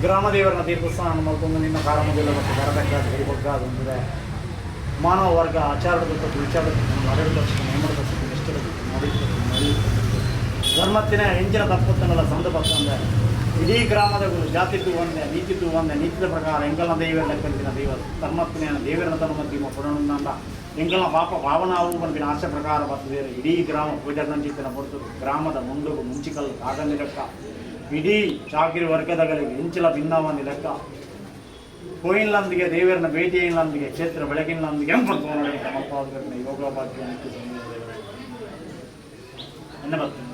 ಗ್ರಾಮ ದೇವರನ್ನ ತೀರ್ಥಸ್ಥಾನ ಮಲ್ಕೊಂಡು ನಿನ್ನ ಕಾರಮದಿಲ್ಲ ಮತ್ತು ಬರಬೇಕಾದ ಹಿಡಿಬೇಕಾದಂದರೆ ಮಾನವ ವರ್ಗ ಆಚಾರದ ತಪ್ಪು ವಿಚಾರದ ನಡೆದ ನೇಮದ ನಿಷ್ಠದ ಮಾಡಿ ಧರ್ಮತ್ತಿನ ಹೆಂಚಿನ ತಪ್ಪತ್ತನ್ನೆಲ್ಲ ಸಂದಪತ್ತ ಅಂದರೆ ಇಡೀ ಗ್ರಾಮದ ಜಾತಿದ್ದು ಒಂದೇ ನೀತಿದ್ದು ಒಂದೇ ನೀತಿಯ ಪ್ರಕಾರ ಎಂಗಲ್ನ ದೈವರನ್ನ ಕಲಿತಿನ ದೈವ ಧರ್ಮತ್ತಿನ ದೇವರನ್ನ ಧರ್ಮತ್ತಿನ ಪುರಾಣಂದ ಎಂಗಲ್ನ ಪಾಪ ಭಾವನಾವು ಬಂದಿನ ಆಸೆ ಪ್ರಕಾರ ಬರ್ತದೆ ಇಡೀ ಗ್ರಾಮ ಪೂಜಾರಂಚಿತ್ತಿನ ಹೊರತು ಗ್ರಾಮದ ಮುಂದೋಗು ಮುಂಚಿಕಲ್ಲು ಕಾಗಂದಿ ಲೆಕ್ಕ ಇಡೀ ಚಾಕಿರಿ ವರ್ಗದಗಳಿಗೆ ಹೆಂಚಿಲ ಭಿನ್ನವೊಂದು ಲೆಕ್ಕ ಕೋಯಿನ್ಲಂದಿಗೆ ದೇವರನ್ನ ಭೇಟಿಯಿನ್ಲಂದಿಗೆ ಕ್ಷೇತ್ರ ಬೆಳಗಿನಂದಿಗೆ ಎಂಬತ್ತು ಯೋಗ ಭಾಗ್ಯ ಎನ್ನ ಬರ್ತದೆ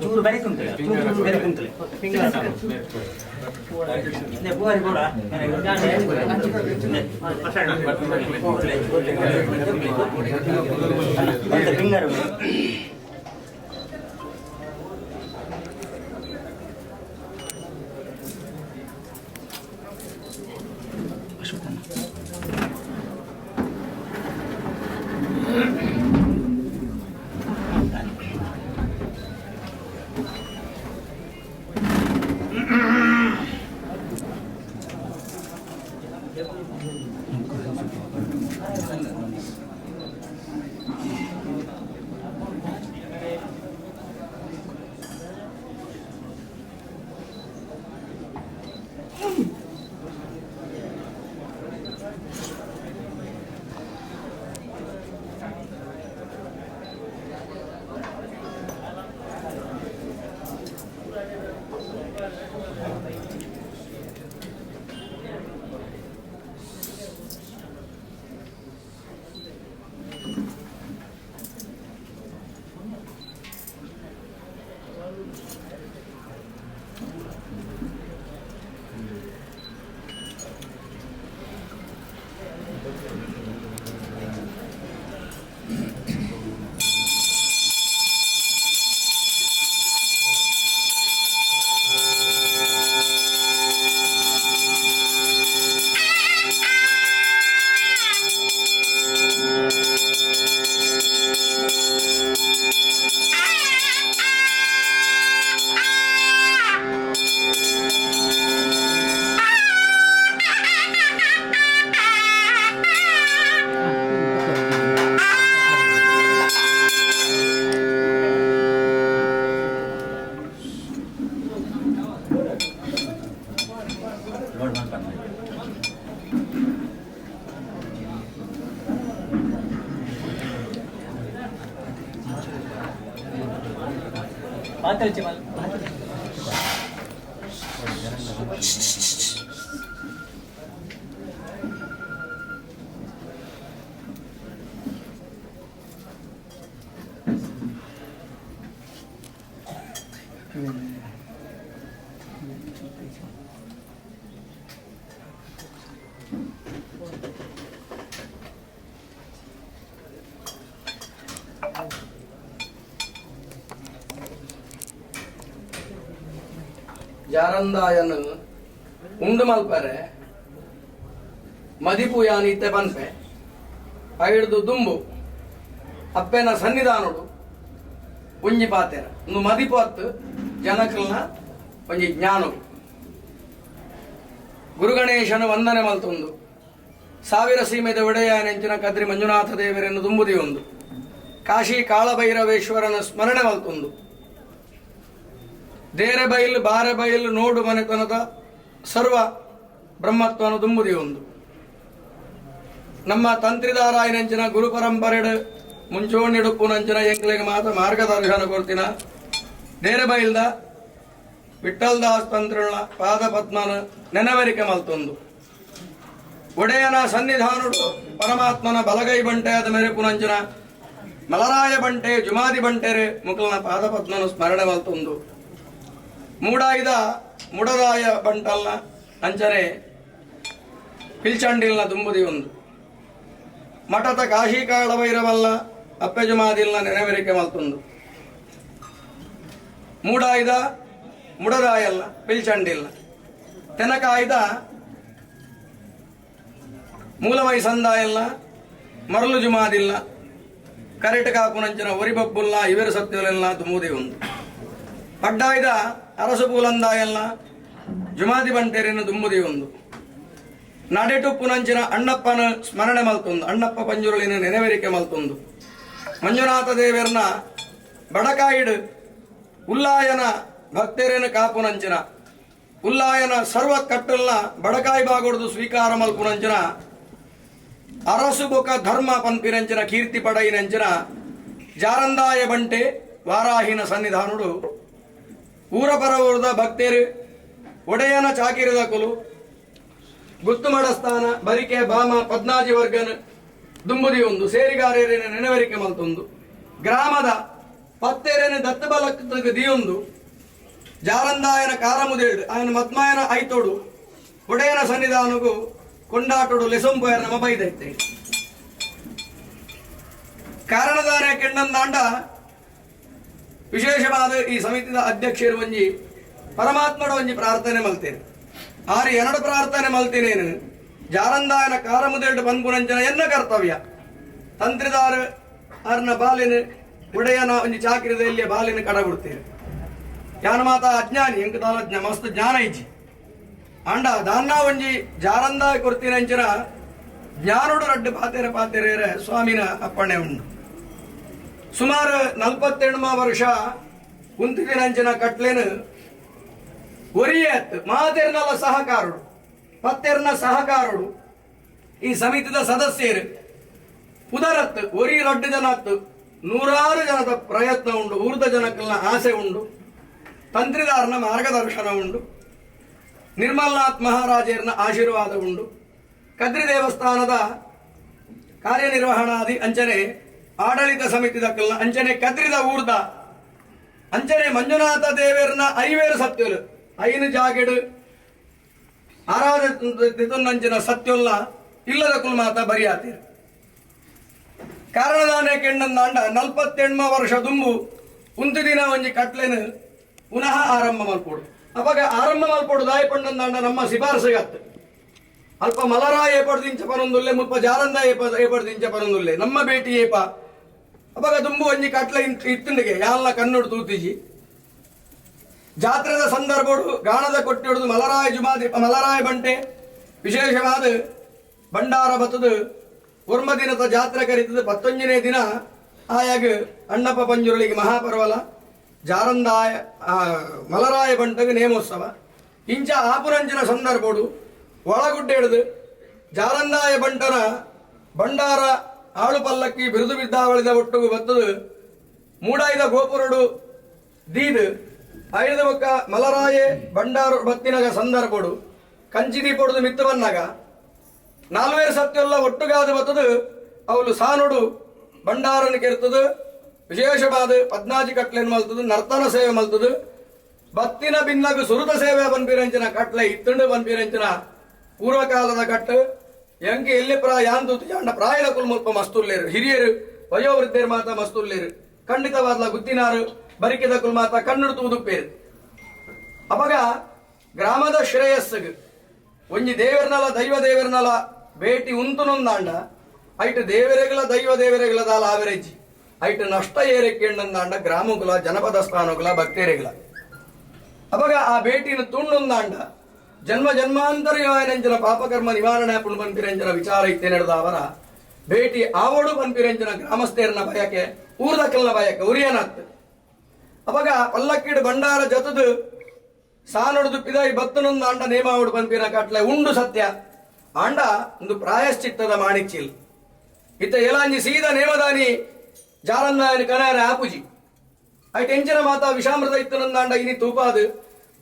ಚೂರು ಬೆರೆ ಕುಂತಲೆ ಚೂರು ಬೆರೆ ಕುಂತಲೆ ನೆ ಬುವಾರಿ ಬೋಡ ನೆ ಫಿಂಗರ್ ಜಾರಂದಾಯನ ಉಂಡು ಮಲ್ಪರೆ ಮದಿಪು ಯಾನಿತ್ತೆ ಪನ್ಪೆ ಐಡ್ದು ದುಂಬು ಅಪ್ಪೆನ ಸನ್ನಿಧಾನಡು ಒಂಜಿ ಪಾತೆರ ಒಂದು ಮದಿಪು ಹತ್ತು ಜನಕಲ್ನ ಒಂಜಿ ಜ್ಞಾನವು ಗುರುಗಣೇಶನ ವಂದನೆ ಮಲ್ತೊಂದು ಸಾವಿರ ಸೀಮೆದ ಒಡೆಯ ನೆಂಚಿನ ಕದ್ರಿ ಮಂಜುನಾಥ ದೇವರನ್ನು ದುಂಬುದಿ ಒಂದು ಕಾಶಿ ಕಾಳಭೈರವೇಶ್ವರನ ಸ್ಮರಣೆ ಮಲ್ತೊಂದು ದೇರೆ ಬೈಲು ಬಾರೆ ಬೈಲು ನೋಡು ಮನೆತನದ ಸರ್ವ ಬ್ರಹ್ಮತ್ವನ ದುಂಬುದಿ ಒಂದು ನಮ್ಮ ತಂತ್ರಿದಾರಾಯನಂಚಿನ ಗುರು ಪರಂಪರೆಡು ಮುಂಚೋಣಿಡುಪ್ಪು ನಂಚಿನ ಎಂಕ್ಲೆಗೆ ಮಾತ ಮಾರ್ಗದರ್ಶನ ಕೊಡ್ತಿನ ದೇರೆ ಬೈಲ್ದ ವಿಠಲ್ ದಾಸ್ ತಂತ್ರಳ ಪಾದ ಪದ್ಮನ ನೆನವರಿಕೆ ಮಲ್ತೊಂದು ಒಡೆಯನ ಸನ್ನಿಧಾನುಡು ಪರಮಾತ್ಮನ ಬಲಗೈ ಬಂಟೆ ಅದ ಮೆರೆಪು ನಂಚಿನ ಮಲರಾಯ ಬಂಟೆ ಜುಮಾದಿ ಬಂಟೆರೆ ಮುಕಲ್ನ ಪಾದ ಪದ್ಮನ ಸ್ಮರಣೆ ಮಲ್ತೊಂದು ಮೂಡಾಯ್ದ ಮುಡದಾಯ ಬಂಟಲ್ನ ಅಂಚನೆ ಪಿಲ್ಚಂಡಿಲ್ನ ದುಂಬುದಿ ಒಂದು ಮಠದ ಕಾಶಿ ಕಾಳಭೈರವಲ್ಲ ಅಪ್ಪೆಜುಮಾದಿಲ್ನ ನೆನವರಿಕೆ ಮಲ್ತೊಂದು ಮೂಡಾಯ್ದ ಮುಡದಾಯಲ್ಲ ಪಿಲ್ಚಂಡಿಲ್ನ ತೆನಕಾಯ್ದ ಮೂಲಮೈ ಸಂದಾಯಲ್ಲ ಮರಳು ಜುಮಾದಿಲ್ಲ ಕರೆಟ್ ಕಾಪುನಂಚಿನ ಒರಿಬಬ್ಬುಲ್ಲ ಇವೆರು ಸತ್ಯಲೆಲ್ಲ ದುಂಬುದಿ ಒಂದು ಪಡ್ಡಾಯ್ದ ಅರಸು ಪೂಲಂದಾಯಲ್ಲ ಜುಮಾದಿ ಬಂಟೇರಿನ ದುಂಬುದಿ ಒಂದು ನಡೆಟುಪ್ಪು ನಂಚಿನ ಅಣ್ಣಪ್ಪನ ಸ್ಮರಣೆ ಮಲ್ತೊಂದು ಅಣ್ಣಪ್ಪ ಪಂಜುರುಳಿನ ನೆನವರಿಕೆ ಮಲ್ತೊಂದು ಮಂಜುನಾಥ ದೇವರನ ಬಡಕಾಯಿಡು ಉಲ್ಲಾಯನ ಭಕ್ತರೇನ ಕಾಪು ನಂಚಿನ ಉಲ್ಲಾಯನ ಸರ್ವ ಕಟ್ಟಲ್ನ ಬಡಕಾಯಿ ಬಾಗೊಡ್ದು ಸ್ವೀಕಾರ ಮಲ್ಪು ನಂಚಿನ ಅರಸು ಬೊಕ ಧರ್ಮ ಪನ್ಪಿನಂಚಿನ ಕೀರ್ತಿ ಪಡೈನಂಚಿನ ಜಾರಂದಾಯ ಬಂಟೆ ವಾರಾಹಿನ ಸನ್ನಿಧಾನುಡು ಊರ ಪರವೂರದ ಭಕ್ತರು ಒಡೆಯನ ಚಾಕಿರದ ಕುಲು ಗುತ್ತು ಮಡಸ್ಥಾನ ಬರಿಕೆ ಬಾಮ ಪದ್ನಾಜಿ ವರ್ಗನ ದುಂಬುದಿ ಒಂದು ಸೇರಿಗಾರೇರಿನ ನೆನವರಿಕೆ ಮಲ್ತೊಂದು ಗ್ರಾಮದ ಪತ್ತೆರೇನ ದತ್ತಬಲಕ್ಕೆ ದಿಯೊಂದು ಜಾರಂದಾಯನ ಕಾರಮುದೇಳು ఆయన ಮತ್ಮಾಯನ ಐತೋಡು ಒಡೆಯನ ಸನ್ನಿಧಾನಗೂ ಕೊಂಡಾಟೋಡು ಲೆಸೊಂಪೋಯರ ನಮ್ಮ ಬೈದೈತೆ ಕಾರಣದಾನೆ ಕೆಂಡಂದಾಂಡ ವಿಶೇಷವಾದ ಈ ಸಮಿತಿದ ಅಧ್ಯಕ್ಷರು ಒಂಜಿ ಪರಮಾತ್ಮಡ ಒಂಜಿ ಪ್ರಾರ್ಥನೆ ಮಲ್ತೇನೆ ಆರು ಎರಡು ಪ್ರಾರ್ಥನೆ ಮಲ್ತಿನೇನು ಜಾರಂದಾಯನ ಕಾರಮುದೇಳು ಪನ್ಪುನಂಚನ ಎನ್ನ ಕರ್ತವ್ಯ ತಂತ್ರಿದಾರ ಆರ್ನ ಬಾಲಿನ ಒಡೆಯನ ಒಂಜಿ ಚಾಕಿರದಲ್ಲಿ ಬಾಲಿನ ಕಡಗುಡ್ತೇನೆ ಯಾನ ಮಾತ ಅಜ್ಞಾನಿ ಎಂಕ ತಾಲ ಮಸ್ತ್ ಜ್ಞಾನ ಇಜ್ಜಿ ಅಂಡ ದಾನ್ನ ಒಂಜಿ ಜಾರಂದಾಯ ಕೊರ್ತಿನಂಚಿನ ಜ್ಞಾನೋಡು ರಡ್ಡು ಪಾತೆರೆ ಸ್ವಾಮಿನ ಅಪ್ಪಣೆ ಉಂಡು ಸುಮಾರು 47 ವರ್ಷ ಕುಂತಿದಿನಂಚಿನ ಕಟ್ಲೇನು ಒರಿಯತ್ ಮಾತೆರ್ನಲ್ಲ ಸಹಕಾರುಡು ಪತ್ತೆರ್ನ ಸಹಕಾರುಡು ಈ ಸಮಿತಿದ ಸದಸ್ಯರು ಉದರತ್ ಒರಿ ರಡ್ಡು ಜನ ಹತ್ತು 100 ಜನದ ಪ್ರಯತ್ನ ಉಂಡು ಊರ್ದ ಜನಕ್ಕಲ್ನ ಆಸೆ ಉಂಡು ತಂತ್ರಿದಾರನ ಮಾರ್ಗದರ್ಶನ ಉಂಡು ನಿರ್ಮಲ್ನಾಥ್ ಮಹಾರಾಜೇರ್ನ ಆಶೀರ್ವಾದ ಉಂಡು ಕದ್ರಿ ದೇವಸ್ಥಾನದ ಕಾರ್ಯನಿರ್ವಹಣಾದಿ ಅಂಚನೆ ಆಡಳಿತ ಸಮಿತಿದ ಕಲ್ನ ಅಂಚನೆ ಕದ್ರಿದ ಊರ್ದ ಅಂಚನೆ ಮಂಜುನಾಥ ದೇವೇರ್ನ ಐವೇರು ಸತ್ಯಲು ಐನು ಜಾಗೆಡು ಆರಾಧಂಚಿನ ಸತ್ಯೊಲ್ಲ ಇಲ್ಲದ ಕುಲ್ಮಾತ ಬರಿಯಾತೀರು ಕಾರಣದಾನೆ ಕೆಂಡಂದಾಂಡ 47 ವರ್ಷ ದುಂಬು ಒಂದು ದಿನ ಒಂಜಿ ಕಟ್ಲೆನು ಪುನಃ ಆರಂಭ ಮಲ್ಪೋಡು ಅವಾಗ ಆರಂಭ ಮಲ್ಪೋಡು ದಾಯಪಂಡಂದಾಂಡ ನಮ್ಮ ಶಿಫಾರಸುಗತ್ತು ಅಲ್ಪ ಮಲರಾಯ ಏಪಡ್ದಿಂಚ ಪರೊಂದುಲ್ಲೆ ಮುಲ್ಪ ಜಾರಂದ ಏಪಡ್ದಿಂಚ ಪರೊಂದುಲ್ಲೆ ನಮ್ಮ ಭೇಟಿ ಏಪ ಅವಾಗ ದುಂಬು ಒಂಜಿ ಕಟ್ಲೆ ಇತ್ತಂಡಿಗೆ ಯಾಲ್ಲ ಕನ್ನಡ ತೂತಿಜಿ ಜಾತ್ರೆದ ಸಂದರ್ಭಡು ಗಾಣದ ಕೊಟ್ಟಿ ಹೊಡೆದು ಮಲರಾಯ ಜುಮಾದಿ ಮಲರಾಯ ಬಂಟೆ ವಿಶೇಷವಾದ ಭಂಡಾರ ಬತ್ತದು ಒರ್ಮ ದಿನದ ಜಾತ್ರೆ ಕರೀತದ 11ನೇ ದಿನ ಆಯಾಗ ಅಣ್ಣಪ್ಪ ಪಂಜುರುಳಿಗೆ ಮಹಾಪರ್ವಲ ಜಾರಂದಾಯ ಮಲರಾಯ ಬಂಟಗೆ ನೇಮೋತ್ಸವ ಇಂಚ ಆಪುರಂಚಿನ ಸಂದರ್ಭಡು ಒಳಗುಡ್ಡೆ ಹಿಡಿದು ಜಾರಂದಾಯ ಬಂಟನ ಭಂಡಾರ ಆಳು ಪಲ್ಲಕ್ಕಿ ಬಿರುದು ಬಿದ್ದಾವಳಿದ ಒಟ್ಟುಗು ಬತ್ತದು ಮೂಡಾಯ್ದ ಗೋಪುರಡು ದೀದ್ ಐದು ಬೊಕ್ಕ ಮಲರಾಯೆ ಬಂಡಾರು ಬತ್ತಿನಗ ಸಂದರ್ಭಡು ಕಂಚಿ ದೀಪೊಡ್ದು ಮಿತ್ತು ಬನ್ನಾಗ ನಾಲ್ವೇರು ಸತ್ಯಲ್ಲ ಒಟ್ಟುಗಾದ ಬತ್ತದು ಅವಳು ಸಾನುಡು ಬಂಡಾರನ್ನು ಕೆರ್ತದು ವಿಶೇಷವಾದ ಪದ್ನಾಜಿ ಕಟ್ಲೆನ್ ಮಲ್ತದು ನರ್ತನ ಸೇವೆ ಮಲ್ತದು ಬತ್ತಿನ ಬಿನ್ನಗು ಸುರುತ ಸೇವೆ ಬನ್ಪಿರಂಚಿನ ಕಟ್ಲೆ ಇತ್ತಂಡು ಬನ್ಪಿರಂಚಿನ ಪೂರ್ವಕಾಲದ ಕಟ್ಟು ಎಂಕೆ ಎಲ್ಲಿ ಯಾಂದು ಜಾಂಡ ಪ್ರಾಯದ ಕುಲ್ ಮುಲ್ಪ ಮಸ್ತುಲ್ಲೇರು ಹಿರಿಯರು ವಯೋವೃದ್ಧರು ಮಾತ ಮಸ್ತುಲ್ಲೇರು ಖಂಡಿತವಾದ ಗುತ್ತಿನಾರು ಬರಿಕಿದ ಕುಲ್ ಮಾತ ಕಣ್ಣುಡು ತೂದುಪ್ಪೇರು ಅವಾಗ ಗ್ರಾಮದ ಶ್ರೇಯಸ್ಸು ಒಂಜಿ ದೇವರನಲ ದೈವ ದೇವರನಲ ಭೇಟಿ ಉಂತುನೊಂದಾಂಡ ಐಟ್ ದೇವರೆಗಳ ದೈವ ದೇವರೆಗಳ ದಾಲ ಆವರೇಜ್ ಐಟ್ ನಷ್ಟ ಏರೆಕ್ಕೆಂಡಂದಾಂಡ ಗ್ರಾಮಗುಲ ಜನಪದ ಸ್ಥಾನಗುಲ ಭಕ್ತೇರೆಗಳ ಅವಾಗ ಆ ಭೇಟಿನ ತುಂಡೊಂದಾಂಡ ಜನ್ಮ ಜನ್ಮಾಂತರಯಂಜನ ಪಾಪಕರ್ಮ ನಿವಾರಣೆ ಪುಣ್ ಪನ್ಪಿರಂಜನ ವಿಚಾರ ಇತ್ತೆ ನಡೆದ ಅವರ ಭೇಟಿ ಆವಡು ಪನ್ಪಿರಂಜನ ಗ್ರಾಮಸ್ಥೇರನ ಭಯಕ್ಕೆ ಊರ್ದಕ್ಕಲ್ನ ಭಯಕ್ಕೆ ಉರಿಯನಾತ್ ಅವಾಗ ಪಲ್ಲಕ್ಕಿಡು ಬಂಡಾರ ಜತದು ಸಾನೊಡ್ದು ಪಿದಾಯಿ ಬತ್ತನೊಂದು ಆಂಡ ನೇಮಾವಡು ಪಂಪಿನ ಕಟ್ಲೆ ಉಂಡು ಸತ್ಯ ಆಂಡ ಒಂದು ಪ್ರಾಯಶ್ಚಿತ್ತದ ಮಾಣಿಚ್ಚಿಲ್ ಇತ್ತ ಏಲಾಂಜಿ ಸೀದಾ ನೇಮದಾನಿ ಜಾರನ್ನಾಯನ ಕನಾರ ಆಪುಜಿ ಐಟ್ ಎಂಚಿನ ಮಾತ ವಿಷಾಮೃತ ಇತ್ತನೊಂದಾಂಡ ಇನಿ ತೂಪಾದು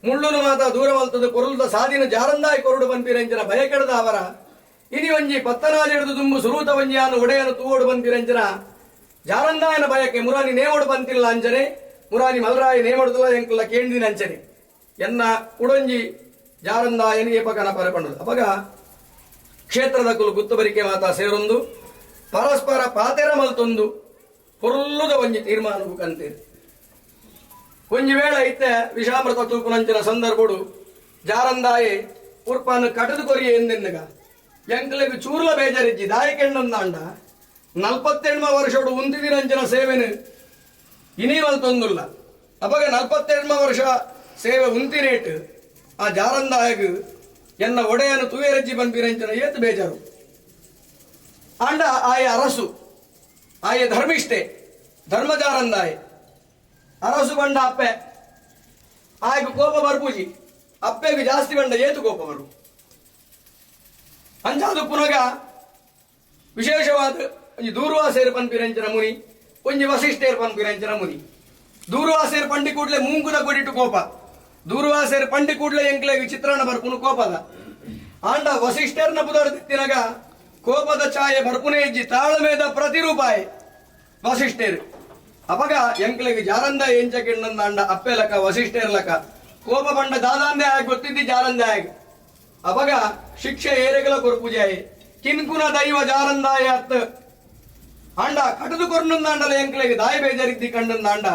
ಮುಳ್ಳುನು ಮಾತ ದೂರ ಮಲ್ತದು ಕೊರುಲ್ದ ಸಾದಿನ ಜಾರಂದಾಯಿ ಕೊರಡು ಪಂಪಿರಂಜನ ಭಯಕೆಡದ ಅವರ ಇನಿ ಒಂಜಿ ಪತ್ತನಾಜಿಡ್ದು ದುಂಬು ಸುರೂತ ಒಂಜಿಯಾನು ಒಡೆಯನು ತೂವೋಡು ಪಂಪಿರಂಜನ ಜಾರಂದಾಯನ ಭಯಕ್ಕೆ ಮುರಾನಿ ನೇಮೋಡು ಪಂತಿಲ್ಲ ಅಂಜನೆ ಮುರಾನಿ ಮಲ್ರಾಯಿ ನೇಮೋಡುದಲ್ಲ ಎಂಕಲ್ಲ ಕೇಂದಿನ ಅಂಚನೆ ಎನ್ನ ಉಡಂಜಿ ಜಾರಂದಾಯನಿ ಏಪಕನ ಪರಪಂಡದು ಅಪಗ ಕ್ಷೇತ್ರದ ಕುಲು ಗುತ್ತಬರಿಕೆ ಮಾತಾ ಸೇರೊಂದು ಪರಸ್ಪರ ಪಾತೆರ ಮಲ್ತೊಂದು ಪೊರ್ಲುದ ಒಂಜಿ ತೀರ್ಮಾನವು ಕಂತೀರಿ ಒಂಜಿ ವೇಳೆ ಐತೆ ವಿಷಾಮೃತ ತೂಪುನಂಚಿನ ಸಂದರ್ಭಡು ಜಾರಂದಾಯೆ ಉರ್ಪಾನು ಕಟದು ಕೊರಿಯೆ ಎಂದೆನ್ನಗ ಎಂಕ್ಲೆಗ್ ಚೂರ್ಲ ಬೇಜಾರಿಜ್ಜಿ ದಾಯಕೆಂಡಂದಾಂಡ 47 ವರ್ಷೋಡು ಉಂತಿದಿರಂಚಿನ ಸೇವೆನು ಇನಿ ಮಲ್ತೊಂದುಲ್ಲ ಅಪಗ 47 ವರ್ಷ ಸೇವೆ ಉಂತಿನೇಟ್ ಆ ಜಾರಂದಾಯಗ್ ಎನ್ನ ಒಡೆಯನು ತುವೇರಜ್ಜಿ ಪನ್ಪಿರಂಚನ ಏತ್ ಬೇಜಾರು ಆಂಡ ಆಯ ಅರಸು ಆಯ ಧರ್ಮಿಷ್ಠೆ ಧರ್ಮಜಾರಂದಾಯ ಅರಸು ಬಂಡ ಅಪ್ಪೆ ಆಯ್ಕೆ ಕೋಪ ಬರ್ಪೂಜಿ ಅಪ್ಪೆಗೆ ಜಾಸ್ತಿ ಬಂಡ ಏತು ಕೋಪ ಬರು ಅಂಚಾದು ಪುನಗ ವಿಶೇಷವಾದ ಒಂಜಿ ದೂರ್ವಾಸೇರು ಪನ್ಪಿರಂಚನ ಮುನಿ ಒಂಜಿ ವಸಿಷ್ಠೇರು ಪನ್ಪಿರಂಚನ ಮುನಿ ದೂರ್ವಾಸೇರು ಪಂಡಿ ಕೂಡ್ಲೆ ಮೂಂಗುದ ಕೊಡಿಟ್ಟು ಕೋಪ ದೂರ್ವಾಸೇರು ಪಂಡಿ ಕೂಡ್ಲೆ ಎಂಕ್ಲೆಗೆ ಚಿತ್ರಣ ಬರ್ಪುನು ಕೋಪದ ಆಂಡ ವಸಿಷ್ಠರ್ನ ಬುದರ್ತಿನಗ ಕೋಪದ ಛಾಯೆ ಬರ್ಪುನೇ ಇಜ್ಜಿ ತಾಳ್ಮೇದ ಪ್ರತಿರೂಪಾಯ ವಸಿಷ್ಠೇರು ಅಪಗ ಎಂಕ್ಲೆಗೆ ಜಾರಂದ ಎಂಚಕೆಂಡಂದಾಂಡ ಅಪ್ಪೆಲಕ ವಸಿಷ್ಠೇರ್ಲಕ ಕೋಪ ಬಂಡ ದಾದಾಂದೆ ಆಗಿ ಗೊತ್ತಿದ್ದಿ ಜಾರಂದೆ ಆಗಿ ಅಪಗ ಶಿಕ್ಷೆ ಏರೆಗಲ ಕೊರ್ಪುಜಾಯೆ ಕಿನ್ಕುನ ದೈವ ಜಾರಂದಾಯ ಅತ್ ಆಂಡ ಕಟದು ಕೊರ್ನಂದಾಂಡಲ ಎಂಕ್ಲೆಗೆ ದಾಯ ಬೇಜಾರಿದ್ದಿ ಕಂಡಂದಾಂಡ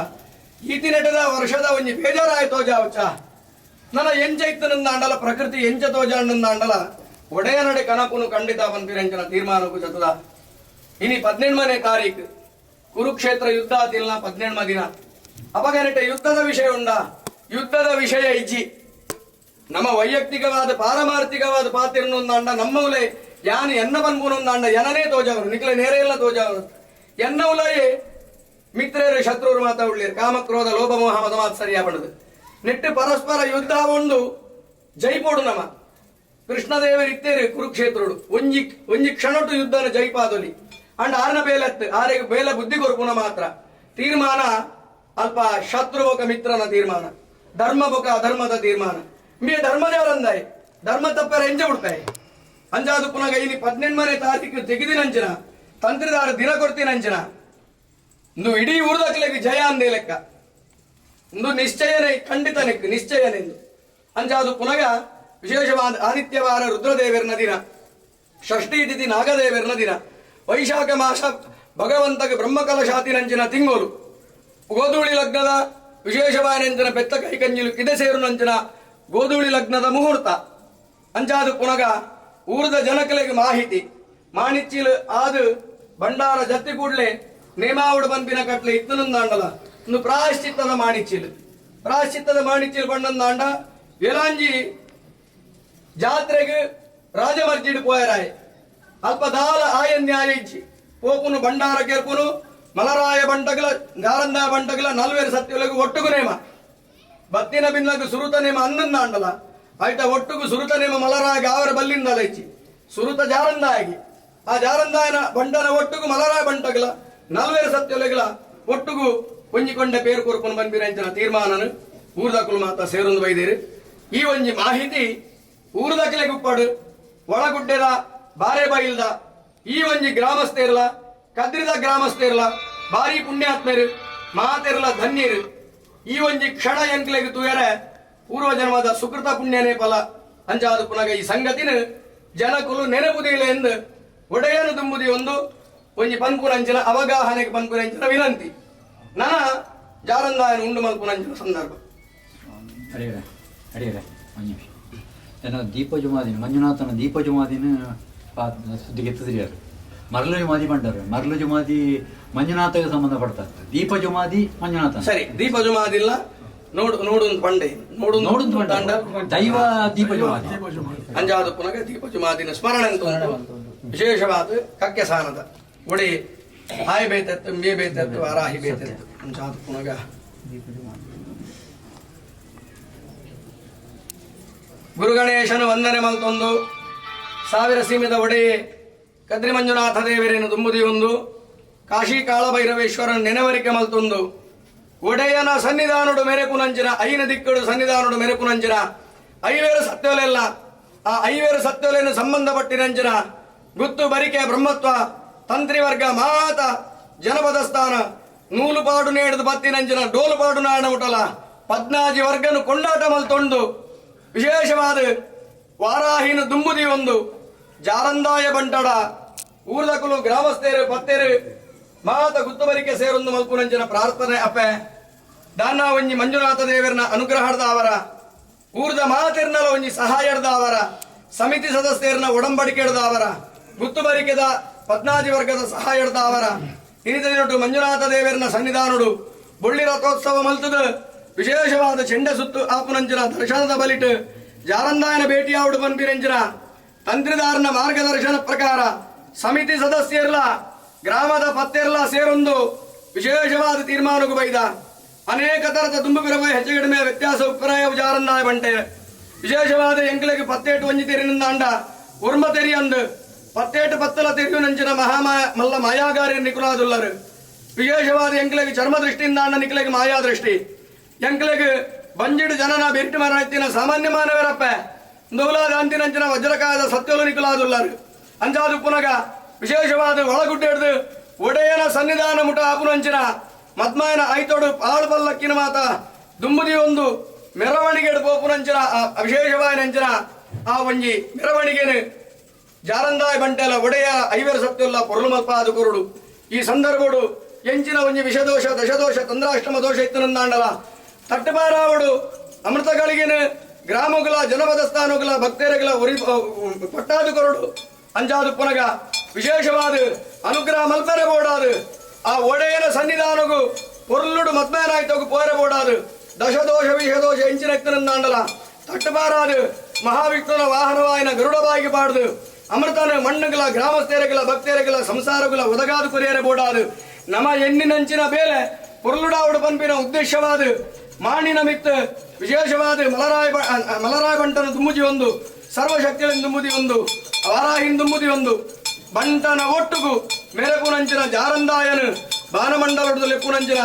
ಈತಿ ನೆಟದ ವರ್ಷದ ಒಂಜಿ ಬೇಜಾರಾಯ್ತೋ ಜಾವಚ ನನ್ನ ಎಂಚ ಇತ್ತನಂದಾಂಡಲ ಪ್ರಕೃತಿ ಎಂಚ ತೋಜಾಂಡಂದಾಂಡಲ ಒಡೆಯ ನಡೆ ಕನಪುನು ಖಂಡಿತ ಪನ್ಪಿರಂಚನ ತೀರ್ಮಾನಕ್ಕೂ ಜತದ ಇನಿ 17ನೇ ತಾರೀಕು ಕುರುಕ್ಷೇತ್ರ ಯುದ್ಧ ಆತಿಲ್ನ 17ಮ ದಿನ ಅಪಗ ನೆಟ್ಟೆ ಯುದ್ಧದ ವಿಷಯ ಉಂಡ ಯುದ್ಧದ ವಿಷಯ ಇಜ್ಜಿ ನಮ್ಮ ವೈಯಕ್ತಿಕವಾದ ಪಾರಮಾರ್ಥಿಕವಾದ ಪಾತಿರನೊಂದಾಂಡ ನಮ್ಮವುಲೆ ಯಾನು ಎನ್ನ ಪನ್ಪುನೊಂದಾಂಡ ಎನನೇ ತೋಜವರು ನಿಕ್ಲೆ ನೇರೆ ಎಲ್ಲ ತೋಜವರು ಎನ್ನ ಉಲಯೇ ಮಿತ್ರರು ಶತ್ರುರು ಮಾತಾ ಉಳ್ಳೇರು ಕಾಮಕ್ರೋಧ ಲೋಭ ಮೋಹ ಮದ ಮಾತು ಸರಿಯಾ ಪಡದು ನೆಟ್ಟು ಪರಸ್ಪರ ಯುದ್ಧ ಒಂದು ಜೈಪೋಡು ನಮ್ಮ ಕೃಷ್ಣದೇವರಿತ್ತೇರು ಕುರುಕ್ಷೇತ್ರೋಡು ಒಂಜಿ ಕ್ಷಣಟು ಯುದ್ಧನ ಜೈಪಾದೊಲಿ ಅಂಡ್ ಆರ್ನ ಬೇಲತ್ತು ಆರೆಗೆ ಬೇಲ ಬುದ್ಧಿ ಕೊರ್ಪುನ ಮಾತ್ರ ತೀರ್ಮಾನ ಅಲ್ಪ ಶತ್ರು ಬೊಕ ಮಿತ್ರನ ತೀರ್ಮಾನ ಧರ್ಮ ಬೊಕ ಅಧರ್ಮದ ತೀರ್ಮಾನ ಮೇ ಧರ್ಮದೇವರಂದಾಯ್ ಧರ್ಮ ತಪ್ಪರ ಎಂಜ ಬಿಡ್ತಾಯಿ ಅಂಜಾದು ಪುನಗ ಇಲ್ಲಿ 18ನೇ ತಾರೀಕು ತೆಗೆದಿನಂಚಿನ ತಂತ್ರಿದಾರ ದಿನ ಕೊಡ್ತೀನಂಚಿನ ಇಂದು ಇಡೀ ಊರ್ದಕ್ಲೆಗೆ ಜಯ ಅಂದೇ ಲೆಕ್ಕ ಇಂದು ನಿಶ್ಚಯನೇ ಖಂಡಿತ ನಿಶ್ಚಯನೆಂದು ಅಂಜಾದು ಪುನಗ ವಿಶೇಷವಾದ ಆದಿತ್ಯವಾರ ರುದ್ರದೇವರನ ದಿನ ಷಷ್ಠಿ ತಿಥಿ ನಾಗದೇವರನ ದಿನ ವೈಶಾಖ ಮಾಸ ಭಗವಂತಗೆ ಬ್ರಹ್ಮಕಲಶಾತಿನಂಚಿನ ತಿಂಗೋಲು ಗೋಧೂಳಿ ಲಗ್ನದ ವಿಶೇಷವಾದಂಚಿನ ಬೆತ್ತ ಕೈಕಂಜಿಲು ಕಿದೆ ಸೇರುನಂಚಿನ ಗೋಧೂಳಿ ಲಗ್ನದ ಮುಹೂರ್ತ ಅಂಚಾದು ಪುನಗ ಊರದ ಜನಕಲೆಗೆ ಮಾಹಿತಿ ಮಾಣಿಚ್ಚಿಲು ಆದು ಬಂಡಾರ ಜತ್ತಿ ಕೂಡ್ಲೆ ನೇಮಾವಡು ಪಂಪಿನ ಕಟ್ಲೆ ಇತ್ತನೊಂದಾಂಡಲ ಒಂದು ಪ್ರಾಯಶ್ಚಿತ್ತದ ಮಾಣಿಚ್ಚಿಲು ಬಂಡಂದಾಂಡ ಎಲಾಂಜಿ ಜಾತ್ರೆಗೆ ರಾಜಮರ್ಜಿಡ್ ಪೋಯರಾಯ್ ಅಲ್ಪ ದಾಲ ಆಯನ್ಯಾಯ ಇಜ್ಜಿ ಪೋಪುನು ಬಂಡಾರ ಕೆರ್ಪುನು ಮಲರಾಯ ಬಂಟಗಲ ಜಾರಂದ ಬಂಟಗಲ 40 ಸತ್ಯಗಳಿಗೆ ಒಟ್ಟುಗು ನೇಮ ಬತ್ತಿನ ಬಿನ್ನಗು ಸುರುತ ನೇಮ ಅನ್ನಂದಾಂಡಲ ಆಯ್ತ ಒಟ್ಟುಗು ಸುರುತ ನೇಮ ಮಲರಾಯ ಅವರ ಬಲ್ಲಿಂದಲ ಇಚ್ಚಿ ಸುರುತ ಜಾರಂದಾಗಿ ಆ ಜಾರಂದಾಯನ ಬಂಟನ ಒಟ್ಟುಗು ಮಲರಾಯ ಬಂಟಗಲ 40 ಸತ್ಯಲೆಗಳ ಒಟ್ಟುಗು ಒಂಜಿಕೊಂಡ ಪೇರು ಕೊರ್ಪನ್ ಬಂದಿರಂಚಿನ ತೀರ್ಮಾನನು ಊರ್ದಕ್ಕಲು ಮಾತ ಸೇರೊಂದು ಬೈದೇರು ಈ ಒಂಜಿ ಮಾಹಿತಿ ಊರ್ದಕ್ಕಲೆ ಗುಪ್ಪಡು ಒಳಗುಡ್ಡೆದ ಬಾರೆ ಬೈಲ್ದ ಈ ಒಂಜಿ ಗ್ರಾಮಸ್ಥೇರ್ಲ ಕದ್ರಿದ ಗ್ರಾಮಸ್ಥೇರ್ಲ ಭಾರಿ ಪುಣ್ಯಾತ್ಮರು ಮಾತೆರ್ಲ ಧನ್ಯರು ಈ ಒಂಜಿ ಕ್ಷಣ ಎಂಕ್ಲೆಗೆ ತುಯರೆ ಪೂರ್ವ ಜನ್ಮದ ಸುಕೃತ ಪುಣ್ಯನೇ ಫಲ ಅಂಚಾದ ಪುನಗ ಈ ಸಂಗತಿನ ಜನಕುಲು ನೆನಪುದಿಲ್ಲ ಎಂದು ಒಡೆಯನು ತುಂಬುದಿ ಒಂಜಿ ಪನ್ಪುರಂಚಿನ ಅವಗಾಹನೆಗೆ ಪನ್ಪುರಂಚಿನ ವಿನಂತಿ ನನ ಜಾರಂದಾಯನ ಉಂಡು ಮಲ್ಪುರಂಚಿನ ಸಂದರ್ಭ ಅಡಿಯರೆ ಅಡಿಯರೆ ಒಂದು ನಿಮಿಷ ಏನೋ ದೀಪ ಜುಮಾದಿನ ಮಂಜುನಾಥನ ದೀಪ ಜುಮಾದಿನ ಸುದ್ದಿಗೆ ಎತ್ತಿದ್ರಿಯಾರು ಮರಳು ಜುಮಾದಿ ಬಂಡರು ಮರಳು ಜುಮಾದಿ ಮಂಜುನಾಥಗೆ ಸಂಬಂಧಪಡ್ತಾರೆ ದೀಪ ಜುಮಾದಿ ಮಂಜುನಾಥ ಸರಿ ದೀಪ ಜುಮಾದಿಲ್ಲ ನೋಡು ಬಂಡೆ ನೋಡು ಬಂಡ ದೈವ ದೀಪ ಜುಮಾದಿ ಅಂಜಾದ ಪುನಗ ದೀಪ ಜುಮಾದಿನ ಸ್ಮರಣೆ ಅಂತ ಉಂಟು. ವಿಶೇಷವಾದ ಕಕ್ಕೆ ಸಾನದ ಒಡೆ ಹಾಯ್ ಬೇತತ್ತು ಮೇ ಬೇತತ್ತು ಅರಾಹಿ ಬೇತತ್ತು ಅಂಜಾದ ಪುನಗ ಗುರುಗಣೇಶನು ವಂದನೆ ಮಲ್ತೊಂದು ಸಾವಿರ ಸೀಮೆದ ಒಡೆಯೇ ಕದ್ರಿ ಮಂಜುನಾಥ ದೇವರೇನು ತುಂಬುದಿ ಒಂದು ಕಾಶಿ ಕಾಳಭೈರವೇಶ್ವರನ ನೆನವರಿಕೆ ಮಲ್ತೊಂದು ಒಡೆಯನ ಸನ್ನಿಧಾನುಡು ಮೆರೆಕುನಂಚಿನ ಐನ ದಿಕ್ಕಡು ಸನ್ನಿಧಾನುಡು ಮೆರೆಕುನಂಚಿನ ಐವೇರು ಸತ್ಯೋಲೆಲ್ಲ ಆ ಐವೇರು ಸತ್ಯೋಲೆಯನ್ನು ಸಂಬಂಧಪಟ್ಟಿರಂಚಿನ ಗುತ್ತು ಬರಿಕೆ ಬ್ರಹ್ಮತ್ವ ತಂತ್ರಿವರ್ಗ ಮಾತ ಜನಪದ ಸ್ಥಾನ ನೂಲುಪಾಡು ನೇಡದು ಬತ್ತಿನಂಚಿನ ಡೋಲುಪಾಡು ನಾಡ ಮುಟಲ ಪದ್ನಾಜಿ ವರ್ಗನು ಕೊಂಡಾಟ ಮಲ್ತೊಂಡು ವಿಶೇಷವಾದ ವಾರಾಹಿನ ದುಂಬುದಿ ಒಂದು ಜಾರಂದಾಯ ಬಂಟಡ ಊರ್ದಕುಲು ಗ್ರಾಮಸ್ಥರು ಪತ್ತೇರು ಮಾತ ಗುತ್ತುಬರಿಕೆ ಸೇರೊಂದು ಮಲ್ಪುನಂಚಿನ ಪ್ರಾರ್ಥನೆ ಅಪ್ಪೆ ದಾನ ಒಂಜಿ ಮಂಜುನಾಥ ದೇವರನ ಅನುಗ್ರಹದ ಅವರ ಊರ್ದ ಮಾತೆರ್ನಲ ಒಂಜಿ ಸಹಾಯದ ಅವರ ಸಮಿತಿ ಸದಸ್ಯರನ್ನ ಒಡಂಬಡಿಕೆದ ಅವರ ಗುತ್ತುಬರಿಕೆದ ಪದ್ನಾಜಿ ವರ್ಗದ ಸಹಾಯದ ಅವರ ಇನಿತನೊಟ್ಟು ಮಂಜುನಾಥ ದೇವರನ ಸನ್ನಿಧಾನುಡು ಬೊಳ್ಳಿ ರಥೋತ್ಸವ ಮಲ್ತದ ವಿಶೇಷವಾದ ಚೆಂಡೆ ಸುತ್ತು ಆಪುನಂಚಿನ ದರ್ಶನದ ಬಲಿಟ್ ಜಾರಂದಾಯನ ಭೇಟಿಯಾವುಡು ಬಂದಿರಂಚಿನ ತಂತ್ರಿದಾರನ ಮಾರ್ಗದರ್ಶನ ಪ್ರಕಾರ ಸಮಿತಿ ಸದಸ್ಯರ್ಲ ಗ್ರಾಮದ ಪತ್ತೆರ್ಲ ಸೇರೊಂದು ವಿಶೇಷವಾದ ತೀರ್ಮಾನಕ್ಕೂ ಬೈದ ಅನೇಕ ತರದ ತುಂಬು ಬಿರವ ಹೆಚ್ಚು ಕಡಿಮೆ ವ್ಯತ್ಯಾಸ ಉಪರಾಯ ಜಾರಂದಾಯ ಬಂಟೆ ವಿಶೇಷವಾದ ಎಂಕ್ಲೆಗೆ ಪತ್ತೇಟು ಒಂಜಿ ತೆರಿನಿಂದ ಅಂಡ ಉರ್ಮ ತೆರಿ ಅಂದು ಪತ್ತೇಟು ಪತ್ತಲ ತೆರಿಯು ನಂಚಿನ ಮಲ್ಲ ಮಾಯಾಗಾರಿ ನಿಕುಲಾದುಲ್ಲರು ವಿಶೇಷವಾದ ಎಂಕ್ಲೆಗೆ ಚರ್ಮ ದೃಷ್ಟಿಯಿಂದ ಅಂಡ ನಿಕ್ಲೆಗೆ ಮಾಯಾ ದೃಷ್ಟಿ ಎಂಕ್ಲೆಗೆ ಬಂಜಿಡು ಜನನ ಬೆರಿಟ್ಟು ಮರಣ ಸಾಮಾನ್ಯ ಮಾನವರಪ್ಪ ನೂಲಾದ ಅಂತಿನಂಚಿನ ವಜ್ರಕಾಯದ ಸತ್ಯೋಲು ನಿಕುಲಾದುಲ್ಲರು ಅಂಜಾದು ಪುನಗ ವಿಶೇಷವಾದ ಒಳಗುಡ್ಡೆ ಹಿಡಿದು ಒಡೆಯನ ಸನ್ನಿಧಾನ ಮುಟ ಆಪುನಂಚಿನ ಮದ್ಮಾಯನ ಐತೋಡು ಪಾಳು ಪಲ್ಲಕ್ಕಿನ ಮಾತ ದುಂಬುದಿ ಒಂದು ಮೆರವಣಿಗೆ ಪೋಪುನಂಚಿನ ವಿಶೇಷವಾದ ಆ ಒಂಜಿ ಮೆರವಣಿಗೆನು ಜಾರಂದಾಯ ಬಂಟೆಲ ಒಡೆಯ ಐವರ ಸತ್ಯಲ್ಲ ಪೊರಲು ಮಲ್ಪಾದು ಕೊರುಡು ಈ ಸಂದರ್ಭಡು ಎಂಚಿನ ಒಂಜಿ ವಿಷದೋಷ ದಶದೋಷ ತಂದ್ರಾಷ್ಟ್ರಮ ದೋಷ ಇತ್ತನಂದಾಂಡಲ ತಟ್ಟಬಾರಾವಡು ಅಮೃತಗಳಿಗೆನು ಗ್ರಾಮಗಳ ಜನಪದ ಸ್ಥಾನಗಳ ಭಕ್ತರಗಳ ಪಟ್ಟಾದು ಕೊರಡು ಅಂಜಾದು ಪುನಗ ವಿಶೇಷವಾದ ಅನುಗ್ರಹ ಮಲ್ಪರೆ ಬೋಡಾದು ಆ ಒಡೆಯನ ಸನ್ನಿಧಾನಗೂ ಪೊರ್ಲುಡು ಮದ್ಮೇನಾಯ್ತೋಗು ಪೋರೆ ಬೋಡಾದು ದಶದೋಷ ವಿಷದೋಷ ಎಂಚಿನ ಎತ್ತನಂದಾಂಡಲ ತಟ್ಟಬಾರಾದು ಮಹಾವಿಷ್ಣುನ ವಾಹನವಾಯಿನ ಗರುಡಬಾಗಿ ಪಾಡ್ದು ಅಮೃತನ ಮಣ್ಣುಗಳ ಗ್ರಾಮಸ್ಥೇರಗಳ ಭಕ್ತೇರಗಳ ಸಂಸಾರಗಳ ಒದಗಾದು ಕೊರಿಯರೆ ಬೋಡಾದು ನಮ ಎಣ್ಣಿನಂಚಿನ ಬೇಲೆ ಪೊರ್ಲುಡಾವುಡು ಪಂಪಿನ ಉದ್ದೇಶವಾದ ಮಾಣಿನ ಮಿತ್ ವಿಶೇಷವಾದ ಮಲರಾಯ ಬಂಟನ ದುಮ್ಮುದಿ ಒಂದು ಸರ್ವಶಕ್ತಿಗಳಿಂದ ದುಮ್ಮುದಿ ಒಂದು ವಾರಾಹಿನ ದುಮ್ಮುದಿ ಒಂದು ಬಂಟನ ಒಟ್ಟುಗು ಮೆರಪುನಂಚಿನ ಜಾರಂದಾಯನು ಬಾನಮಂಡಲದ ಲೆಪ್ಪುನಂಚಿನ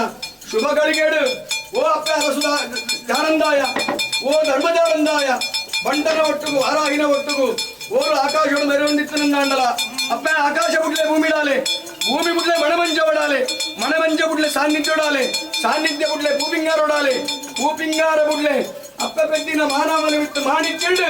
ಶುಭ ಗಳಿಗೆಡು ಓ ಅಪ್ಪ ಜಾರಂದಾಯ ಓ ಧರ್ಮಜಾರಂದಾಯ ಬಂಟನ ಒಟ್ಟುಗು ವಾರಾಹಿನ ಒಟ್ಟುಗು ಓರು ಆಕಾಶಗಳು ಮೆರವೊಂದಿತ್ತನಂದಾಂಡಲ ಅಪ್ಪ ಆಕಾಶ ಬಿಡ್ಲೆ ಭೂಮಿಡಾಲೆ ಭೂಮಿ ಬಿಡ್ಲೆ ಮಣಮಂಜ ಬಿಡ್ಲೆ ಸಾನ್ನಿಧ್ಯ ಬಿಡ್ಲೆ ಭೂಪಿಂಗಾರ ಬಿಡ್ಲೆ ಅಪ್ಪ ಪೆದ್ದಿನ ಮಾನವನ ವಿತ್ತು ಮಾಡಿಕೊಂಡು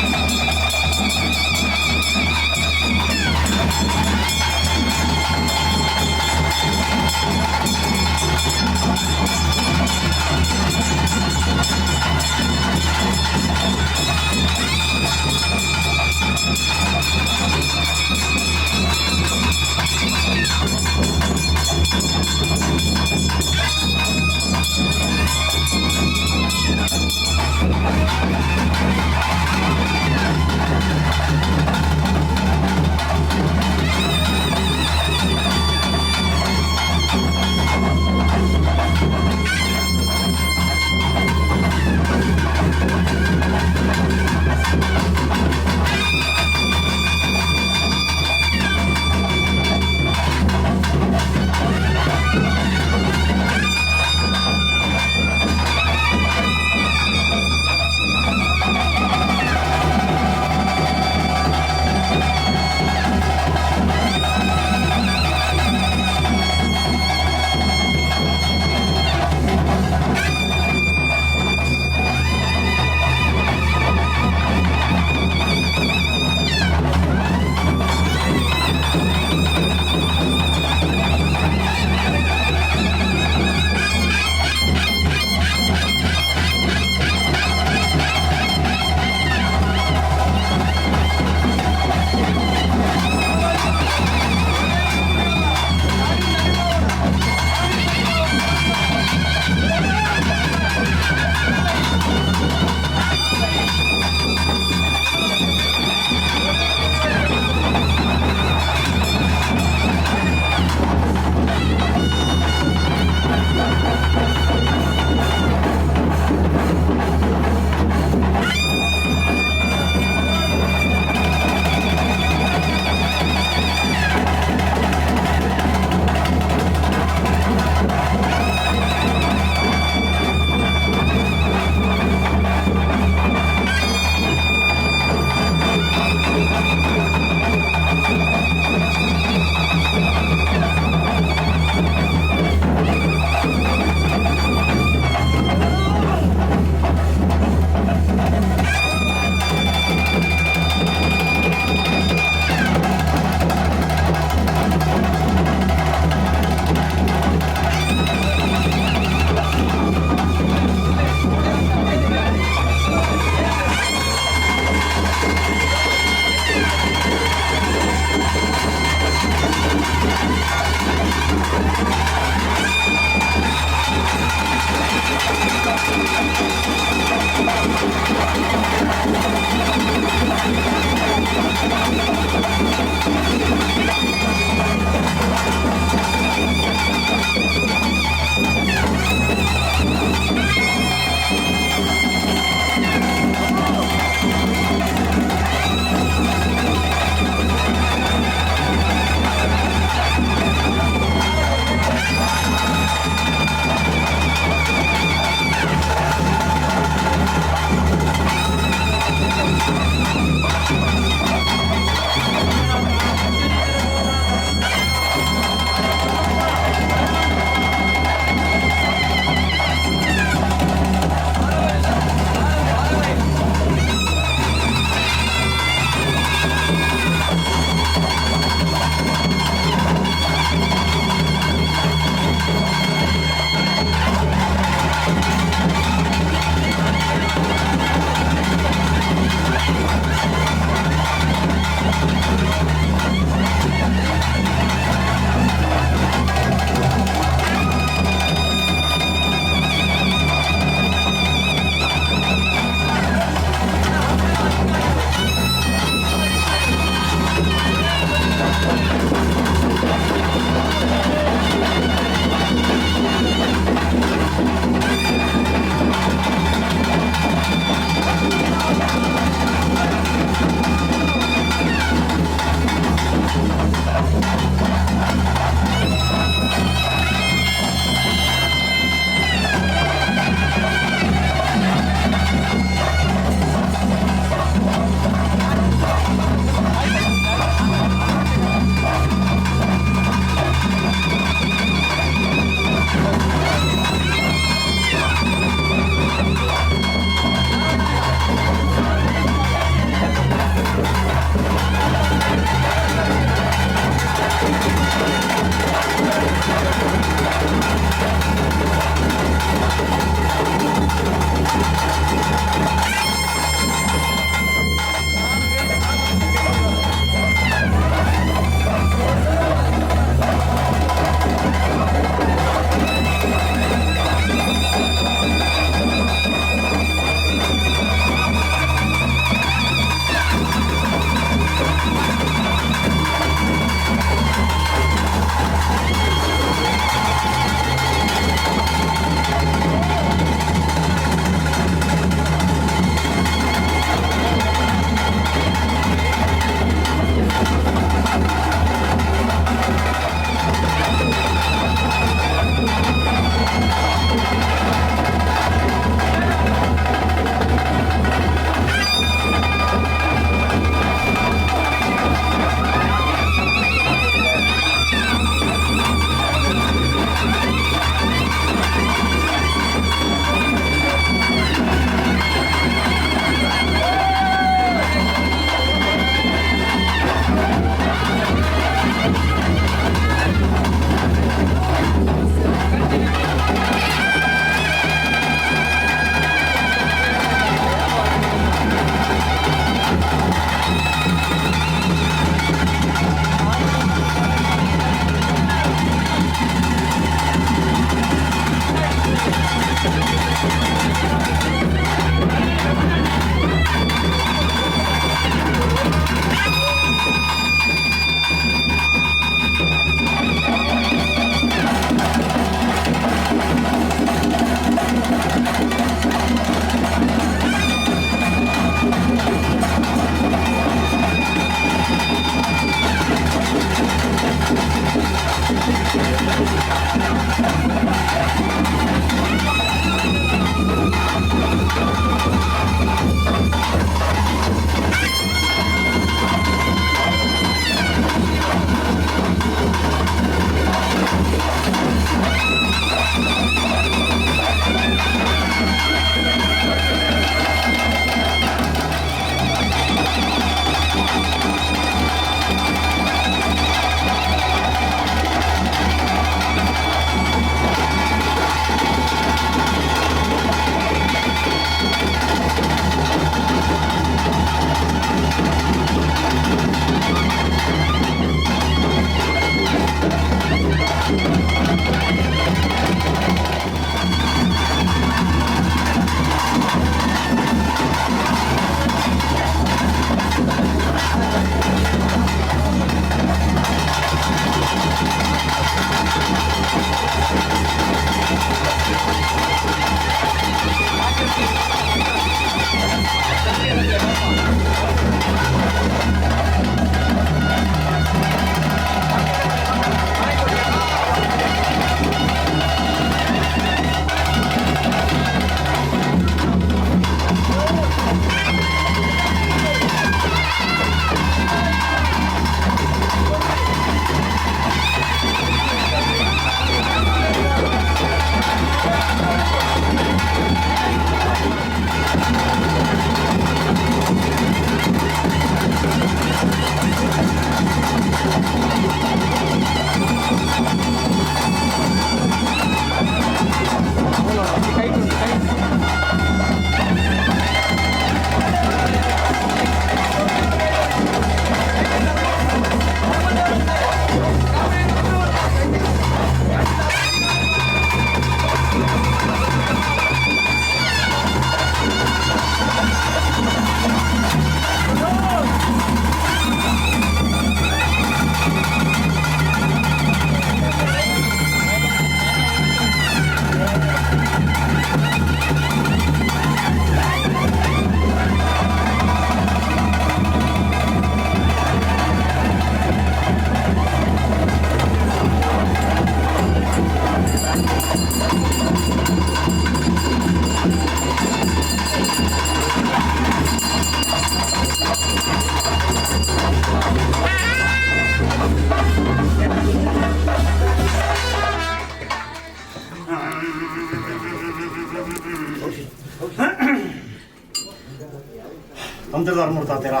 ತಂತ್ರಧಾರ ತಾತೀರಾ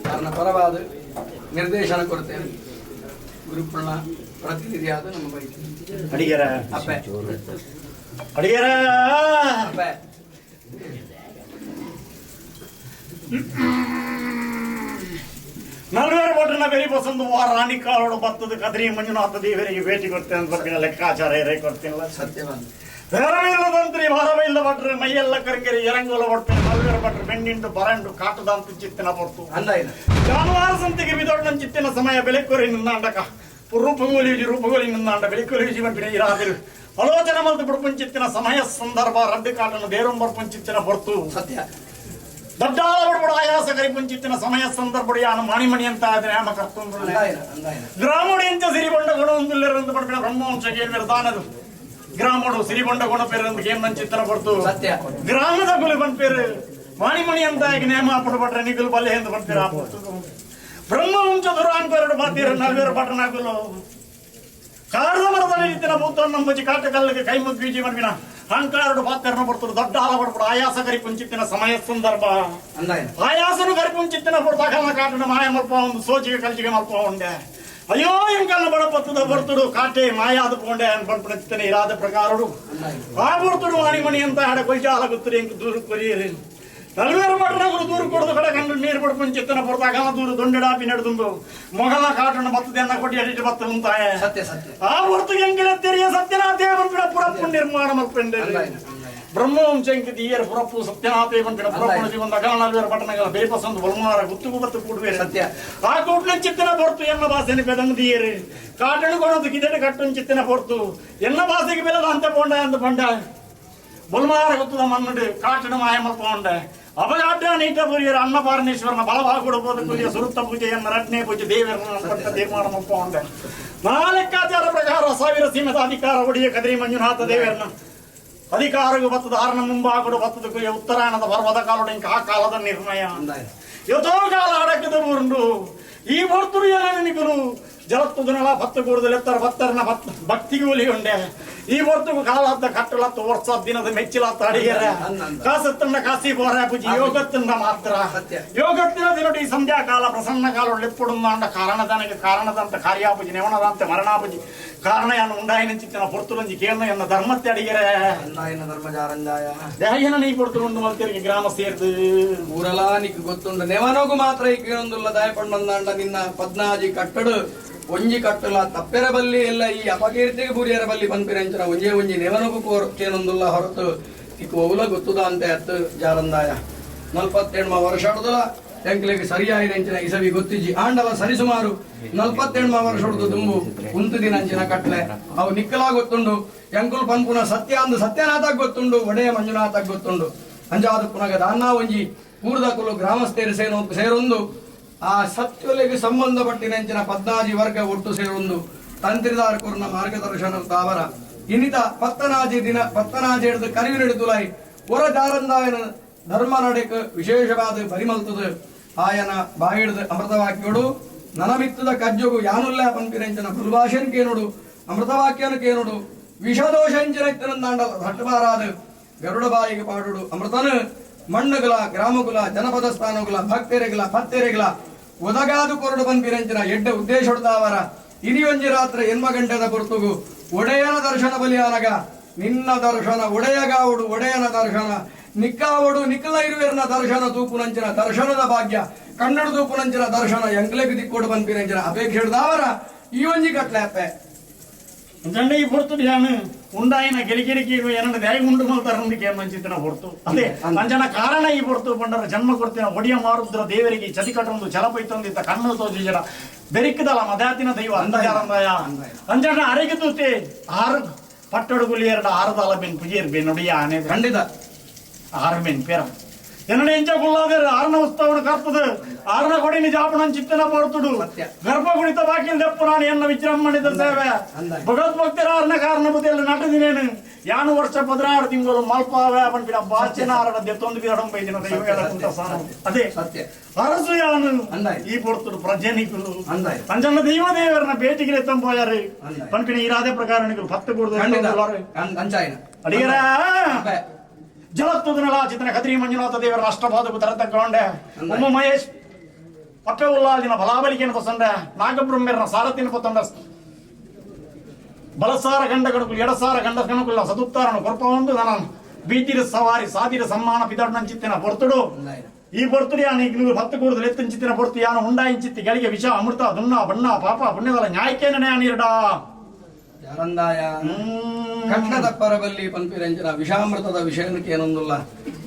ಕಾರಣ ಪರವಾದ ನಿರ್ದೇಶನ ಕೊಡ್ತೇವೆ ಗುರುಪುಳ್ಳ ಪ್ರತಿನಿಧಿಯಾದ ನಮ್ಮ ಬೈಕ್ ಅಡಿಗೆರ ಅಪ್ಪೆ ಅಡಿಗೆರ ಅಪ್ಪೆ ನಲ್ವೇರು ಭಟ್ರನ ಬೆರಿ ಬಸಂದು ವಾರ ರಾಣಿ ಕಾಳೋಡು ಬತ್ತದ ಕದ್ರಿ ಮಂಜುನಾಥ ದೇವರಿಗೆ ಭೇಟಿ ಕೊಡ್ತೇನೆ ಅಂತ ಬರ್ತೀನಿ ಲೆಕ್ಕಾಚಾರ ಏರೇ ಕೊಡ್ತೀನಲ್ಲ ಸತ್ಯವಾದ ಧರ್ಮವಿಲ್ಲ ತಂತ್ರಿ ಭಾರವಿಲ್ಲ ಭಟ್ರೆ ಮೈಯೆಲ್ಲ ಕರಂಗೆರಿ ಎರಂಗೋಲ ಹೊಡ್ತೇನೆ ನಲ್ವೇರು ಭಟ್ರು ಬೆಣ್ಣಿಂಟು ಬರಂಡು ಕಾಟದಂತ ಚಿತ್ತಿನ ಹೊರ್ತು ಅಂದ ಇಲ್ಲ ಜಾನುವಾರು ಸಂತಿಗೆ ಬಿದೊಡ್ಡ ಚಿತ್ತಿನ ಸಮಯ ಬೆಲೆಕೊರಿ ನಿಂದಾಂಡಕ ರೂಪಗೋಲಿ ನಿಂದಾಂಡ ಬೆಲೆಕೊಲಿ ಜೀವನ ಇರಾದಿರು ಆಲೋಚನೆ ಮಲ್ತು ಬಿಡ್ಪಂಚಿತ್ತಿನ ಸಮಯ ಸಂದರ್ಭ ರಡ್ಡು ಕಾಟನ್ನು ದೇರಂಬರ್ ಪಂಚಿತ್ತಿನ ಹೊರ್ತು ಸತ್ಯ ದಡ್ಡಾಳ ಬಡಬಡ ಆಯಾಸ ಕರಿಪಂಚಿತ್ತಿನ ಸಮಯ ಸಂದರ್ಭ ಯಾನು ಮಣಿಮಣಿ ಅಂತ ಆದ್ರೆ ಆಮ ಕರ್ತೊಂದು ಗ್ರಾಮೋಡಿ ಅಂತ ಸಿರಿಗೊಂಡ ಗುಣ ಒಂದಿಲ್ಲರಂದು ಪಡ್ಬಿಡ ಬ್ರಹ್ಮವಂಶಕ್ಕೆ ಏನು ವಿರದಾನದು ಗ್ರಾಮೋಡು ಸಿರಿಗೊಂಡ ಗುಣ ಪೇರಂದು ಏನ್ ಮಂಚಿತ್ತನ ಹೊರ್ತು ಸತ್ಯ ಗ್ರಾಮದ ಗುಲು ಬಂದ್ಪೇರು ಮಣಿಮಣಿ ಅಂತ ಆಗಿ ನೇಮ ಪಡ್ಬಿಟ್ರೆ ನಿಗುಲು ಬಲ್ಲೆ ಎಂದು ಬಂದ್ಪೇರು ಆ ಬ್ರಹ್ಮವಂಶ ದುರಾನ್ಪೇರಡು ಬಾತೀರ ನಲ್ವೇರು ಪಟ್ಟಣಗುಲು ಕಾರದ ಮರದ ನಿಂತಿನ ಭೂತನ್ನು ನಂಬುಜಿ ಕಾಟ ಕಲ್ಲಿಗೆ ಕೈ ಮುಗ್ಗಿ ಜೀವನ ಅಹಂಕಾರಡು ಪಾತ್ರನ ಬರ್ತರು ದೊಡ್ಡ ಹಾಲ ಬಡ್ಬಿಡು ಆಯಾಸ ಕರಿಪುಂಚಿತ್ತಿನ ಸಮಯ ಸಂದರ್ಭ ಆಯಾಸನು ಕರಿಪುಂಚಿತ್ತಿನ ಬಡ್ದಾಕಲ್ನ ಕಾಟನ ಮಾಯ ಮಲ್ಪ ಒಂದು ಸೋಚಿಗೆ ಕಲ್ಚಿಗೆ ಮಲ್ಪ ಉಂಡೆ ಅಯ್ಯೋ ಎಂಕಲ್ನ ಬಡಪತ್ತದ ಬರ್ತಡು ಕಾಟೆ ಮಾಯಾದ ಪೋಂಡೆ ಅನ್ಪಂಪಿನ ಇರಾದ ಪ್ರಕಾರಡು ಆ ಬರ್ತಡು ಮಣಿ ಅಂತ ಹಾಡ ಕೊಯ್ಜಾಲ ಗೊತ್ತರಿ ಎಂಕ ದೂರ ಕೊರಿಯರಿ ನಲ್ವೇರು ಪಟ್ಟಣಗಳು ದೂರ ಕೊಡದು ಕಡೆ ಕಂಡು ನೀರು ಪಡ್ಪಂಚಿತ್ತಿನ ಬಡ್ದಾಕಲ್ನ ದೂರ ದೊಂಡೆಡಾಪಿ ನಡೆದು ಮೊಗಲ ಕಾಟನ ಬತ್ತದೆನ್ನ ಕೊಟ್ಟಿ ಅಡಿಟ್ಟು ಬತ್ತ ಉಂತಾಯ ಆ ಹೊರತು ಎಂಕಿನ ತೆರಿಯ ಸತ್ಯನಾಥೇ ಬಂಪಿನ ಪುರಪ್ಪು ನಿರ್ಮಾಣ ಮಲ್ಪೆಂಡೆ ಬ್ರಹ್ಮವಂಶ ಎಂಕಿದ ಈಯರ್ ಪುರಪ್ಪು ಸತ್ಯನಾಥೇ ಬಂಪಿನ ಪುರಪ್ಪು ಜೀವನ ಅಗಲ ನಲ್ವೇರು ಪಟ್ಟಣಗಳ ಬೇಪಸಂದು ಬಲಮಾರ ಗುತ್ತು ಬತ್ತು ಕೂಡುವೆ ಸತ್ಯ ಆ ಕೂಟ್ನ ಚಿತ್ತಿನ ಹೊರ್ತು ಎನ್ನ ಭಾಷೆನ ಬೆದಂಗ ದೀಯರು ಕಾಟನು ಕೊಡೋದು ಗಿದಡೆ ಕಟ್ಟುನ ಚಿತ್ತಿನ ಹೊರ್ತು ಎನ್ನ ಭಾಷೆಗೆ ಬೆಲದ ಅಂತ ಪೊಂಡ ಅಂತ ಪೊಂಡ ಬಲಮಾರ ಗುತ್ತದ ಮನ್ನಡು ಕಾಟನ ಮಾಯ ಮಲ್ಪ ಅಪಘಾತ ನೀಟ ಪುರಿಯರ ಅನ್ನಪಾರಣೇಶ್ವರನ ಬಲಭಾಗ ಕುಲಿಯ ಸುರುತ್ತ ಪೂಜೆಯನ್ನು ರಟ್ನೆ ಪೂಜೆ ದೇವರನ್ನ ತೀರ್ಮಾನ ಮಲ್ಪೊಂಡೆ ಲೆಕ್ಕಾಚಾರ ಪ್ರಕಾರ 1000 ಸೀಮದ ಅಧಿಕಾರ ಒಡೆಯ ಕದ್ರಿ ಮಂಜುನಾಥ ದೇವರನ್ನ ಅಧಿಕಾರಗೂ ಬತ್ತದ ಆರನ ಮುಂಭಾಗಡು ಬತ್ತದ ಕುಲಿಯ ಉತ್ತರಾಯಣದ ಪರ್ವದ ಕಾಲೊಡೆಂಕ ಆ ಕಾಲದ ನಿರ್ಣಯ ಯಥೋ ಕಾಲ ಅಡಕದ ಉಂಡು ಈ ಬರ್ತುರು ಏನಿಗುರು ಜಲತ್ತು ದಿನಗಳ ಭತ್ತ ಕೂಡದಲ್ಲಿ ಎತ್ತರ ಭತ್ತರನ ಭಕ್ತಿಗೆ ಒಲಿ ಉಂಡೆ ಈ ಹೊತ್ತು ಕಾಲದ ಕಟ್ಟಲತ್ತು ವರ್ಷ ದಿನದ ಮೆಚ್ಚಿಲತ್ತ ಅಡಿಗೆರ ಕಾಸತ್ತನ್ನ ಕಾಸಿ ಬೋರ ಪೂಜಿ ಯೋಗತ್ತಿನ ಮಾತ್ರ ಯೋಗತ್ತಿನ ದಿನಡಿ ಸಂಧ್ಯಾ ಕಾಲ ಪ್ರಸನ್ನ ಕಾಲ ಲೆಪ್ಪುಡುಂದಾಂಡ ಕಾರಣದಂತ ಕಾರ್ಯಾಪೂಜಿ ನೆವಣದಂತೆ ಮರಣಾಪೂಜಿ ಕಾರಣ ಏನು ಉಂಡಾಯಿನ ಚಿತ್ತಿನ ಪೊರ್ತುರಂಜಿ ಕೇಂದ್ರ ಎನ್ನ ಧರ್ಮತ್ತೆ ಅಡಿಗೆರ ದೇಹನ ನೀ ಪೊರ್ತುಂಡು ಮಲ್ತಿರಿಗೆ ಗ್ರಾಮ ಸೇರ್ದು ಊರಲಾ ನಿಕ್ ಗೊತ್ತುಂಡು ನೆವನೋಗು ಮಾತ್ರ ಈ ಕೇಳೊಂದುಲ್ಲ ದಾಯಪಂಡಂದಾಂಡ ನಿನ್ನ ಪದ್ನಾಜಿ ಕಟ್ಟಡು ಒಂಜಿ ಕಟ್ಟಲ ತಪ್ಪೆರ ಬಲ್ಲಿ ಎಲ್ಲ ಈ ಅಪಕೀರ್ತಿಗೆ ಬುರಿಯರ ಬಲ್ಲಿ ಪಂಪಿರಂಚನ ಒಂಜಿ ನೆವನಗು ಕೋರ್ಚೇನೊಂದುಲ್ಲ ಹೊರತು ಇಕ್ ಒವುಲ ಗೊತ್ತುದ ಅಂತ ಎತ್ತು ಜಾರಂದಾಯ 47 ವರ್ಷ ಹೊಡೆದಲ್ಲ ಎಂಕ್ಲೆಗೆ ಸರಿಯಾಗಿ ನೆಂಚಿನ ಇಸವಿ ಗೊತ್ತಿಜಿ ಆಂಡವ ಸರಿಸುಮಾರು 47 ವರ್ಷ ಹೊಡೆದು ತುಂಬು ಉಂತು ದಿನಂಚಿನ ಕಟ್ಲೆ ಅವು ನಿಕ್ಕಲ ಗೊತ್ತುಂಡು ಎಂಕುಲ್ ಪಂಪುನ ಸತ್ಯ ಅಂದು ಸತ್ಯನಾಥಗ್ ಗೊತ್ತುಂಡು ಒಡೆಯ ಮಂಜುನಾಥಗ್ ಗೊತ್ತುಂಡು ಅಂಜಾದ ಪುನಗ ದಾನ್ನ ಒಂಜಿ ಪೂರ್ದ ಕುಲು ಗ್ರಾಮಸ್ಥರು ಸೇರೊಂದು ಆ ಸತ್ಯಲೆಗೆ ಸಂಬಂಧಪಟ್ಟಿನಂಚಿನ ಪದ್ನಾಜಿ ವರ್ಗ ಒಟ್ಟು ಸೇರೊಂದು ತಂತ್ರಿದಾರ್ ಕುರ್ನ ಮಾರ್ಗದರ್ಶನ ತಾವರ ಇನ್ನಿತ ಪತ್ತನಾಜಿ ಹಿಡಿದು ಕರಿವು ಹಿಡಿದುಲಾಯಿ ಹೊರ ಜಾರಂದಾಯನ ಧರ್ಮ ನಡೆಕ್ ವಿಶೇಷವಾದ ಪರಿಮಲ್ತದ ಆಯನ ಬಾಯಿಡ್ದು ಅಮೃತವಾಕ್ಯೋಡು ನನಮಿತ್ತದ ಕಜ್ಜೊಗು ಯಾನುಲ್ಲ ಪಂಪಿರಂಚನ ಬುಲ್ಭಾಷನ್ ಕೇನೋಡು ಅಮೃತವಾಕ್ಯನ ಕೇನೋಡು ವಿಷದೋಷಂಚನ ಇತ್ತನಂದಾಂಡ ಹಟ್ಟಬಾರಾದ ಗರುಡ ಬಾಯಿಗೆ ಪಾಡುಡು ಅಮೃತನ ಮಣ್ಣುಗಳ ಗ್ರಾಮಗುಲ ಜನಪದ ಸ್ಥಾನಗುಲ ಭಕ್ತೆರೆಗಳ ಪತ್ತೆರೆಗಳ ಒದಗಾದು ಕೊರಡು ಬಂದಿರಂಚಿನ ಎಡ್ಡ ಉದ್ದೇಶ ಹೊಡೆದವರ ಇನಿಯೊಂಜಿ ರಾತ್ರಿ ಎನ್ಮಗಂಟದ ಪುರ್ತುಗು ಒಡೆಯನ ದರ್ಶನ ಬಲಿಯಾನಗ ನಿನ್ನ ದರ್ಶನ ಒಡೆಯಗಾವುಡು ಒಡೆಯನ ದರ್ಶನ ನಿಕ್ಕಾವಡು ನಿಕ್ಕಲ ಇರುವೆರ್ನ ದರ್ಶನ ತೂಪುನಂಚಿನ ದರ್ಶನದ ಭಾಗ್ಯ ಕನ್ನಡ ತೂಪುನಂಚಿನ ದರ್ಶನ ಎಂಕ್ಲೆಗೆ ದಿಕ್ಕೋಡು ಬಂದಿರಂಚಿನ ಅಪೇಕ್ಷೆ ಹಿಡ್ದವರ ಈ ಒಂಜಿ ಕಟ್ಲೆ ಅಪ್ಪೆ ಗಂಡ ಈ ಹೊರತು ಧ್ಯಾನ ಉಂಡಾಯಿನ ಗೆಲಿಗೆರಿಕೆ ಏನಂದ್ರೆ ದಯ ಉಂಡು ಮಲ್ತಾರಂದಿಗೆ ಮಂಚಿತ್ತಿನ ಹೊರತು ಅದೇ ಅಂಜನ ಕಾರಣ ಈ ಹೊರತು ಬಂಡರ ಜನ್ಮ ಕೊಡ್ತಿನ ಒಡಿಯ ಮಾರುದ್ರ ದೇವರಿಗೆ ಚದಿ ಕಟ್ಟೊಂದು ಛಲಪೈತೊಂದಿತ್ತ ಕಣ್ಣು ತೋಜಿಜರ ಬೆರಿಕ್ಕದಲ್ಲ ಮದಾತಿನ ದೈವ ಅಂದಾಯ ಅಂಜನ ಅರೆಗೆ ತೂತೆ 6 ಪಟ್ಟಡುಗುಲಿ 2 6 ಅಲಬೆನ್ ಪುಜಿಯರ್ ಬೆ ನುಡಿಯ ಆನೆ ಖಂಡಿತ 6 ಬೆನ್ ಪೇರ ಎನ್ನ ಎಂಚ ಗುಲ್ಲಾದೇರು 6ನ ಉತ್ಸವನ ಕರ್ತದ 6ನ ಕೊಡಿನಿ ಜಾಪಣನ್ ಚಿತ್ತನ ಪೊರ್ತುಡು ಗರ್ಭ ಕುಣಿತ ಬಾಕಿಲ್ ದೆಪ್ಪು ನಾನು ಎನ್ನ ವಿಜೃಂಭಣಿತ ಸೇವೆ ಭಗವದ್ಭಕ್ತರ 6ನ ಕಾರಣ ಬುದ್ಧಿಯಲ್ಲಿ ನಟದಿನೇನು ಯಾನು ವರ್ಷ 16 ತಿಂಗಳು ಮಲ್ಪಾವೆ ಪಂಪಿನ ಬಾಚಿನ 6 ದೆತ್ತೊಂದು ಬಿರಡಂಬೈ ದಿನ ದೈವಗಳ ಕುಂತ ಸಾನು ಅದೇ ಅರಸು ಯಾನು ಈ ಪೊರ್ತುಡು ಪ್ರಜನಿಕರು ಅಂಜನ ದೈವ ದೇವರನ್ನ ಭೇಟಿಗೆ ತಂಬೋಯಾರು ಪಂಪಿನ ಇರಾದೆ ಪ್ರಕಾರಣಿಗಳು 10 ಕೂಡದು ಅಡಿಗರ ಜಲತ್ತುದನಲಾಚಿತನ ಕದ್ರಿ ಮಂಜುನಾಥ ದೇವರ ಅಷ್ಟಪಾದకు ತರತಕ್ಕೊಂಡೆ ಉಮ್ಮ ಮಹೇಶ್ ಅಪ್ಪೆ ಉಲ್ಲಾದಿನ ಬಲಾಬಲಿಕೆಯನ್ನು ತೊಂದೆ ನಾಗಬ್ರಹ್ಮೆರನ ಸಾರಥಿನ ಪೊತ್ತಂದ ಬಲಸಾರ ಗಂಡ ಗಣಕುಲು ಎಡಸಾರ ಗಂಡ ಗಣಕುಲ್ಲ ಸದುತ್ತಾರನು ಕೊರ್ಪೊಂದು ನಾನು ಬೀತಿರ ಸವಾರಿ ಸಾದಿರ ಸಮ್ಮಾನ ಪಿದಡ್ನಂಚಿತ್ತಿನ ಪೊರ್ತುಡು ಈ ಪೊರ್ತುಡು ಯಾನು ಈಗ 10 ಕೂಡದಲ್ಲಿ ಎತ್ತಂಚಿತ್ತಿನ ಪೊರ್ತು ಯಾನು ಉಂಡಾಯಿಂಚಿತ್ತಿ ಗಳಿಗೆ ವಿಷ ಅಮೃತ ದುನ್ನ ಬಣ್ಣ ಪಾಪ ಪುಣ್ಯದಲ್ಲ ನ್ಯಾಯಕ್ಕೇನ ನ್ಯಾನಿರಡ ಜಾರಂದಾಯ ಕಟ್ಟದ ಪರಬಲ್ಲಿ ಪಂಪಿರಂಜನ ವಿಷಾಮೃತದ ವಿಷಯಕ್ಕೆ ಏನೊಂದಿಲ್ಲ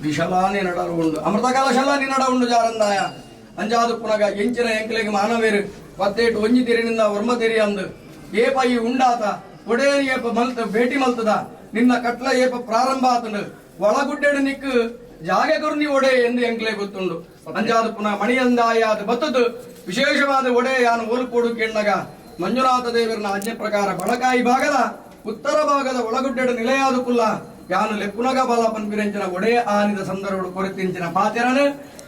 ವಿಷಲಾನಿ ನಡರು ಉಂಡು ಅಮೃತ ಕಲಶಲಾನಿ ನಡ ಉಂಡು ಜಾರಂದಾಯ ಅಂಜಾದು ಪುನಗ ಎಂಚಿನ ಎಂಕಲಿಗೆ ಮಾನವೇರು ಪತ್ತೇಟು ಒಂಜಿ ತೆರಿನಿಂದ ವರ್ಮ ತೆರಿ ಅಂದು ಏಪ ಈ ಉಂಡಾತ ಒಡೇ ಏಪ ಮಲ್ತ ಭೇಟಿ ಮಲ್ತದ ನಿನ್ನ ಕಟ್ಲ ಏಪ ಪ್ರಾರಂಭ ಆತಂಡು ಒಳಗುಡ್ಡೆಡು ನಿಕ್ಕು ಜಾಗೆ ಗುರ್ನಿ ಒಡೆ ಎಂದು ಎಂಕ್ಲೆ ಗೊತ್ತುಂಡು ಅಂಜಾದು ಪುನಃ ಮಣಿಯಂದಾಯ ಅದು ಬತ್ತದು ವಿಶೇಷವಾದ ಒಡೆ ಯಾನು ಓಲ್ಕೋಡು ಕೆಣ್ಣಗ ಮಂಜುನಾಥ ದೇವರನ ಆಜ್ಞೆ ಪ್ರಕಾರ ಬಳಕಾಯಿ ಭಾಗದ ಉತ್ತರ ಭಾಗದ ಒಳಗುಡ್ಡೆಡು ನಿಲೆಯಾದ ಕುಲ್ಲ ಯಾನು ಲೆಪ್ಪುನಗ ಬಾಲ ಪನ್ಪಿರಂಚಿನ ಒಡೆ ಆನಿದ ಸಂದರ್ಭಗಳು ಕೊರೆತಿಂಚಿನ ಪಾತೆರನು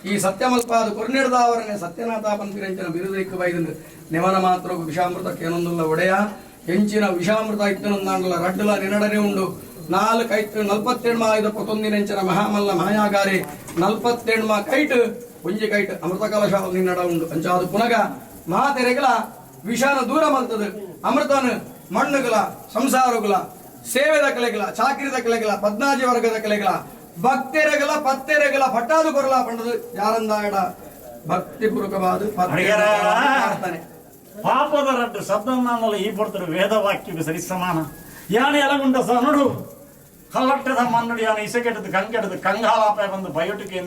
ಈ ಸತ್ಯಮಲ್ಪಾದ ಕೊರ್ನಿಡ್ದಾವರನೆ ಸತ್ಯನಾಥ ಪನ್ಪಿರಂಚಿನ ಬಿರುದಿಕ್ಕು ಬೈದು ನಿಮನ ಮಾತ್ರ ವಿಷಾಮೃತಕ್ಕೆ ಏನೊಂದುಲ್ಲ ಒಡೆಯ ಹೆಂಚಿನ ವಿಷಾಮೃತ ಇತ್ತನೊಂದಾಂಡಲ ರಡ್ಡುಲ ನಿನಡನೆ ಉಂಡು 47 ಆಯ್ದ 11 ಮಹಾಮಲ್ಲ ಮಹಾಯಾಗಾರಿ 47 ಕೈಟ್ ಒಂಜಿ ಕೈಟ್ ಅಮೃತ ಕಲಶ ನಿನ್ನಡ ಉಂಡು ಅಂಚಾದು ಪುನಗ ಮಹಾತೆರೆಗಳ ವಿಷಾನ ದೂರ ಮಲ್ತದ ಅಮೃತನ ಮಣ್ಣುಗಳ ಸಂಸಾರಗಳ ಸೇವೆದ ಕಲೆಗಳ ಚಾಕಿರಿದ ಕಲೆಗಳ ಪದ್ನಾಜಿ ವರ್ಗದ ಕಲೆಗಳ ಭಕ್ತೆರೆಗಳ ಪತ್ತೆರೆಗಳ ಪಟ್ಟಾದು ಕೊರಲ ಪಂಡದು ಯಾರಂದಾಯಡ ಭಕ್ತಿಪೂರ್ವಕವಾದ ಪ್ರಾರ್ಥನೆ ಪಾಪದ ರಡ್ಡು ಶಬ್ದನಾಮಲ್ಲ ಈ ಪಡ್ತರು ವೇದವಾಕ್ಯಕ್ಕೆ ಸರಿ ಸಮಾನ ಯಾನು ಎಲಗುಂಡ ಸಹ ನೋಡು ಕಲ್ಲಟ್ಟದ ಮಣ್ಣುಡಿ ಯಾನು ಇಸೆಕೆಟ್ಟದು ಕಂಗೆಟ್ಟದು ಕಂಗಾಲಾಪ ಬಂದು ಬಯೋಟಿಕೆ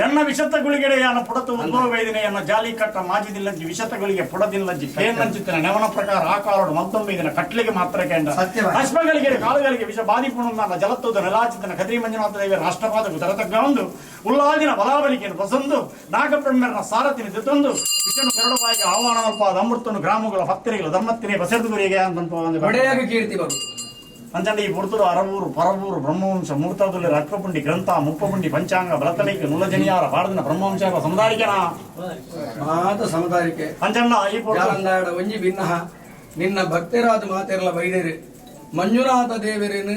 ಎನ್ನ ವಿಷತ ಗುಳಿಗೆಡೆ ಯಾನ ಪುಡತು ಉದ್ಭವ ವೈದಿನ ಎನ್ನ ಜಾಲಿ ಕಟ್ಟ ಮಾಜಿದಿಲ್ಲಜ್ಜಿ ವಿಷತ ಗುಳಿಗೆ ಪುಡದಿಲ್ಲಜ್ಜಿ ಕೇನ್ನಂಚಿತ್ತಿನ ನೆವನ ಪ್ರಕಾರ ಆ ಕಾಲೋಡು ಮತ್ತೊಮ್ಮೆ ಇದನ್ನ ಕಟ್ಲಿಗೆ ಮಾತ್ರ ಕೇಂದ್ರ ಅಶ್ವಗಳಿಗೆ ಕಾಲುಗಳಿಗೆ ವಿಷ ಬಾಧಿಪುಣ ಜಲತ್ತುದ ನೆಲಾಚಿತನ ಕದ್ರಿ ಮಂಜುನಾಥ ದೇವಿಯ ರಾಷ್ಟ್ರಪಾದకు ತರತಗ್ಗೊಂದು ಉಲ್ಲಾದಿನ ಬಲಾಬಲಿಕೆಯನ್ನು ಬಸಂದು ನಾಗಬ್ರಹ್ಮರನ ಸಾರಥಿನ ದಿತ್ತೊಂದು ವಿಷ್ಣು ಕರಡುವಾಯಿಗೆ ಆಹ್ವಾನ ಅಲ್ಪಾದ ಅಮೃತನು ಗ್ರಾಮಗಳ ಭಕ್ತರಿಗಳು ಧರ್ಮತ್ತಿನೇ ಬಸೆದು ಗುರಿಗೆ ಅಂತ ಕೀರ್ತಿ ಬರು ಅಂಚಂಡ ಈ ಪುರ್ತರು ಅರವೂರು ಪರವೂರು ಬ್ರಹ್ಮವಂಶ ಮೂರ್ತದಲ್ಲಿ ರಕ್ತಪುಂಡಿ ಗ್ರಂಥ ಮುಪ್ಪಪುಂಡಿ ಪಂಚಾಂಗ ಬಲತಳಿಕೆ ನುಲಜನಿಯಾರ ಬಾಡದಿನ ಬ್ರಹ್ಮವಂಶ ಸಮದಾರಿಕೆನ ಮಾತ ಸಮದಾರಿಕೆ ಅಂಚಂಡ ಈ ಜಾರಂದಾಡ ಒಂಜಿ ಭಿನ್ನ ನಿನ್ನ ಭಕ್ತರಾದ ಮಾತೆರಲ ಬೈದೇರು ಮಂಜುನಾಥ ದೇವರೇನು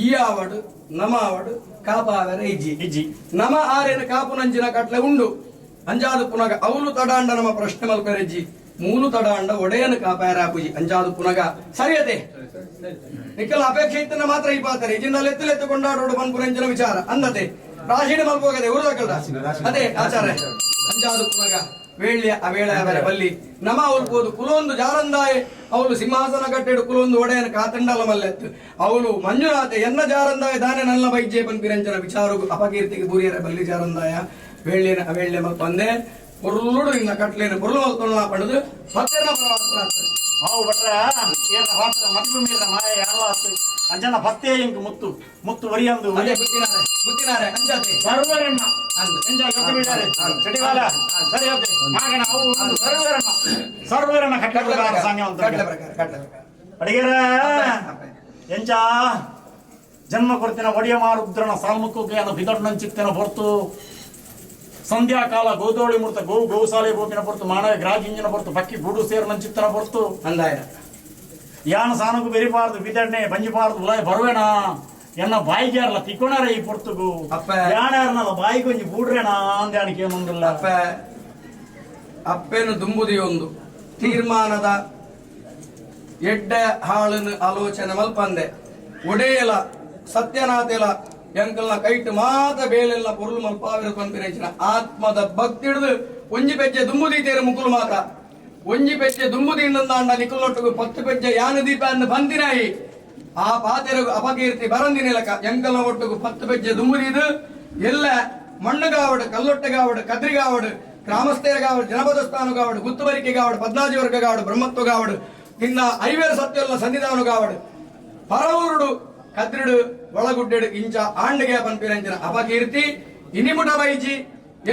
ಈ ಆವಡು ನಮ ಆವಡು ಕಾಪಾವರ ಇಜ್ಜಿ ನಮ ಆರೇನು ಕಾಪು ನಂಜಿನ ಕಟ್ಲೆ ಉಂಡು ಅಂಜಾದು ಪುನಗ ಅವಳು ತಡಾಂಡ ನಮ್ಮ ಪ್ರಶ್ನೆ ಮಲ್ಪರೆಜ್ಜಿ ಮೂಲು ತಡಾಂಡ ಒಡೆಯನು ಕಾಪಾಯರಾಪುಜಿ ಅಂಜಾದು ಪುನಗ ಸರಿಯತೆ ನಿಕ್ಕಲ ಅಪೇಕ್ಷೆ ಇತ್ತನ್ನ ಮಾತ್ರ ಈ ಪಾತ್ರೆ ಇಜಿಂದಲ್ಲಿ ಎತ್ತಲೆತ್ತು ಕೊಂಡಾಡೋಡು ಪನ್ಪುರಂಜನ ವಿಚಾರ ಅಂದತೆ ರಾಶಿನ ಮಲ್ಪೋಗದೆ ಉರುದಕಲ್ದ ಅದೇ ಆಚಾರ ಅಂಜಾದು ಪುನಗ ವೇಳ್ಯ ಅವೇಳ ಅವರ ಬಲ್ಲಿ ನಮ ಉಲ್ಪೋದು ಕುಲೊಂದು ಜಾರಂದಾಯೆ ಅವಳು ಸಿಂಹಾಸನ ಕಟ್ಟೆಡು ಕುಲೊಂದು ಒಡೆಯನ ಕಾತಂಡಲ ಮಲ್ಲೆತ್ತು ಅವಳು ಮಂಜುನಾಥ ಎನ್ನ ಜಾರಂದಾಯ ದಾನೆ ನನ್ನ ಬೈಜ್ಜೆ ಪನ್ಪಿರಂಜನ ವಿಚಾರಗೂ ಅಪಕೀರ್ತಿಗೆ ಬುರಿಯರ ಬಲ್ಲಿ ಜಾರಂದಾಯ ವೇಳ್ಯನ ಅವೇಳ್ಯ ಮಲ್ಪಂದೆ பொருளோடு இந்த கட்டளையின பொருள் வளர்த்தோம்லாம் பண்ணுது பத்திர பிரார்த்தனை ಅವು ಬಿಟ್ರೆ ಏನ ಪಾತ್ರ ಮದುವೆ ಮೀರ ಮಾಯ ಯಾರಲಾತು ಅಂಜನ ಪತ್ತೆ ಇಂಕ ಮುತ್ತು ವರಿಯಂದು ಅದೇ ಬುತ್ತಿನಾರೆ ಅಂಜಾತೆ ಸರ್ವರಣ್ಣ ಅಂಜ ಕತೆ ಬಿಡಾರೆ ಚಟಿವಾಲ ಸರಿ ಹೋತೆ ಮಾಗನ ಅವು ಸರ್ವರಣ್ಣ ಕಟ್ಟಡ ಸಂಘ ಅಂತ ಕಟ್ಟಡ ಅಡಿಗೆರ ಎಂಚ ಜನ್ಮ ಕೊಡ್ತಿನ ಒಡಿಯ ಮಾರುದ್ರನ ಸಾಲ್ಮುಖಕ್ಕೆ ಅನ್ನ ಬಿದಡ್ನಂಚಿತ್ತಿನ ಹೊರತು ಸಂಧ್ಯಾಕಾಲ ಗೋದೋಳಿ ಮೂರ್ತ ಗೋಸಾಲೆ ಬೋಪಿನ ಹೊರತು ಮಾನವ ಗ್ರಾಜಿಂಜಿನ ಹೊರತು ಪಕ್ಕಿ ಬುಡು ಸೇರ್ನ ಚಿತ್ತನ ಹೊರತು ಅಂದಾಯ ಯಾನ ಸಾನಗು ಬೆರಿಬಾರ್ದು ಬಿದಣ್ಣೆ ಬಂಜಿಬಾರ್ದು ಉಲಾಯ್ ಬರುವೇನಾ ಎನ್ನ ಬಾಯಿಗೆ ಯಾರಲ್ಲ ತಿಕ್ಕೋಣಾರ ಈ ಪೊರ್ತುಗು ಯಾರ್ಯಾರನಲ್ಲ ಬಾಯಿಗೆ ಒಂಜಿ ಬೂಡ್ರೇನಾ ಅಂದ್ಯಾಣಿಕೆ ಏನೊಂದಿಲ್ಲ ಅಪ್ಪೇನು ದುಂಬುದಿ ಒಂದು ತೀರ್ಮಾನದ ಎಡ್ಡ ಹಾಳನ್ನು ಆಲೋಚನೆ ಮಲ್ಪಂದೆ ಒಡೆಯಲ ಸತ್ಯನಾಥೆಲ ಎಂಕಲ್ನ ಕೈಟ್ ಮಾತ ಬೇಲೆಲ್ಲ ಪೊರುಳು ಮಲ್ಪಾವಿರ ಪಂಪಿನ ಆತ್ಮದ ಭಕ್ತಿ ಹಿಡಿದು ಒಂಜಿ ಪೆಜ್ಜೆ ದುಂಬುದಿ ತೇರು ಮುಕುಲು ಮಾತ ಒಂಜಿ ಪೆಜ್ಜೆ ದುಂಬುದಿ ಇಂದಂದಾಂಡ ನಿಕುಲೊಟ್ಟುಗು 10 ಪೆಜ್ಜೆ ಯಾನು ದೀಪ ಅನ್ನು ಬಂದಿನಾಯಿ ಆ ಪಾತೆರಗು ಅಪಕೀರ್ತಿ ಬರಂದಿನಿಲಕ ಎಂಕಲ್ನ ಒಟ್ಟುಗು 10 ಪೆಜ್ಜೆ ದುಂಬುದಿದು ಎಲ್ಲ ಮಣ್ಣುಗಾವಡು ಕಲ್ಲೊಟ್ಟೆಗಾವಡು ಕದ್ರಿಗಾವಡು ಗ್ರಾಮಸ್ಥೇರಗಾವಡು ಜನಪದಸ್ಥಾನುಗಾವಡು ಗುತ್ತುವರಿಕೆಗಾವಡು ಪದ್ನಾಜಿ ವರ್ಗಗಾವಡು ಬ್ರಹ್ಮತ್ವಗಾವಡು ಇನ್ನ ಐವೇರು ಸತ್ಯಲ್ಲ ಸನ್ನಿಧಾನಗಾವಡು ಪರವೂರುಡು ಕದ್ರಿಡು ಒಳಗುಡ್ಡೆಡು ಇಂಚ ಆಂಡಿಗೆ ಪನ್ಪಿರಂಜನ ಅಪಕೀರ್ತಿ ಇನಿಮುಟ ಬೈಜಿ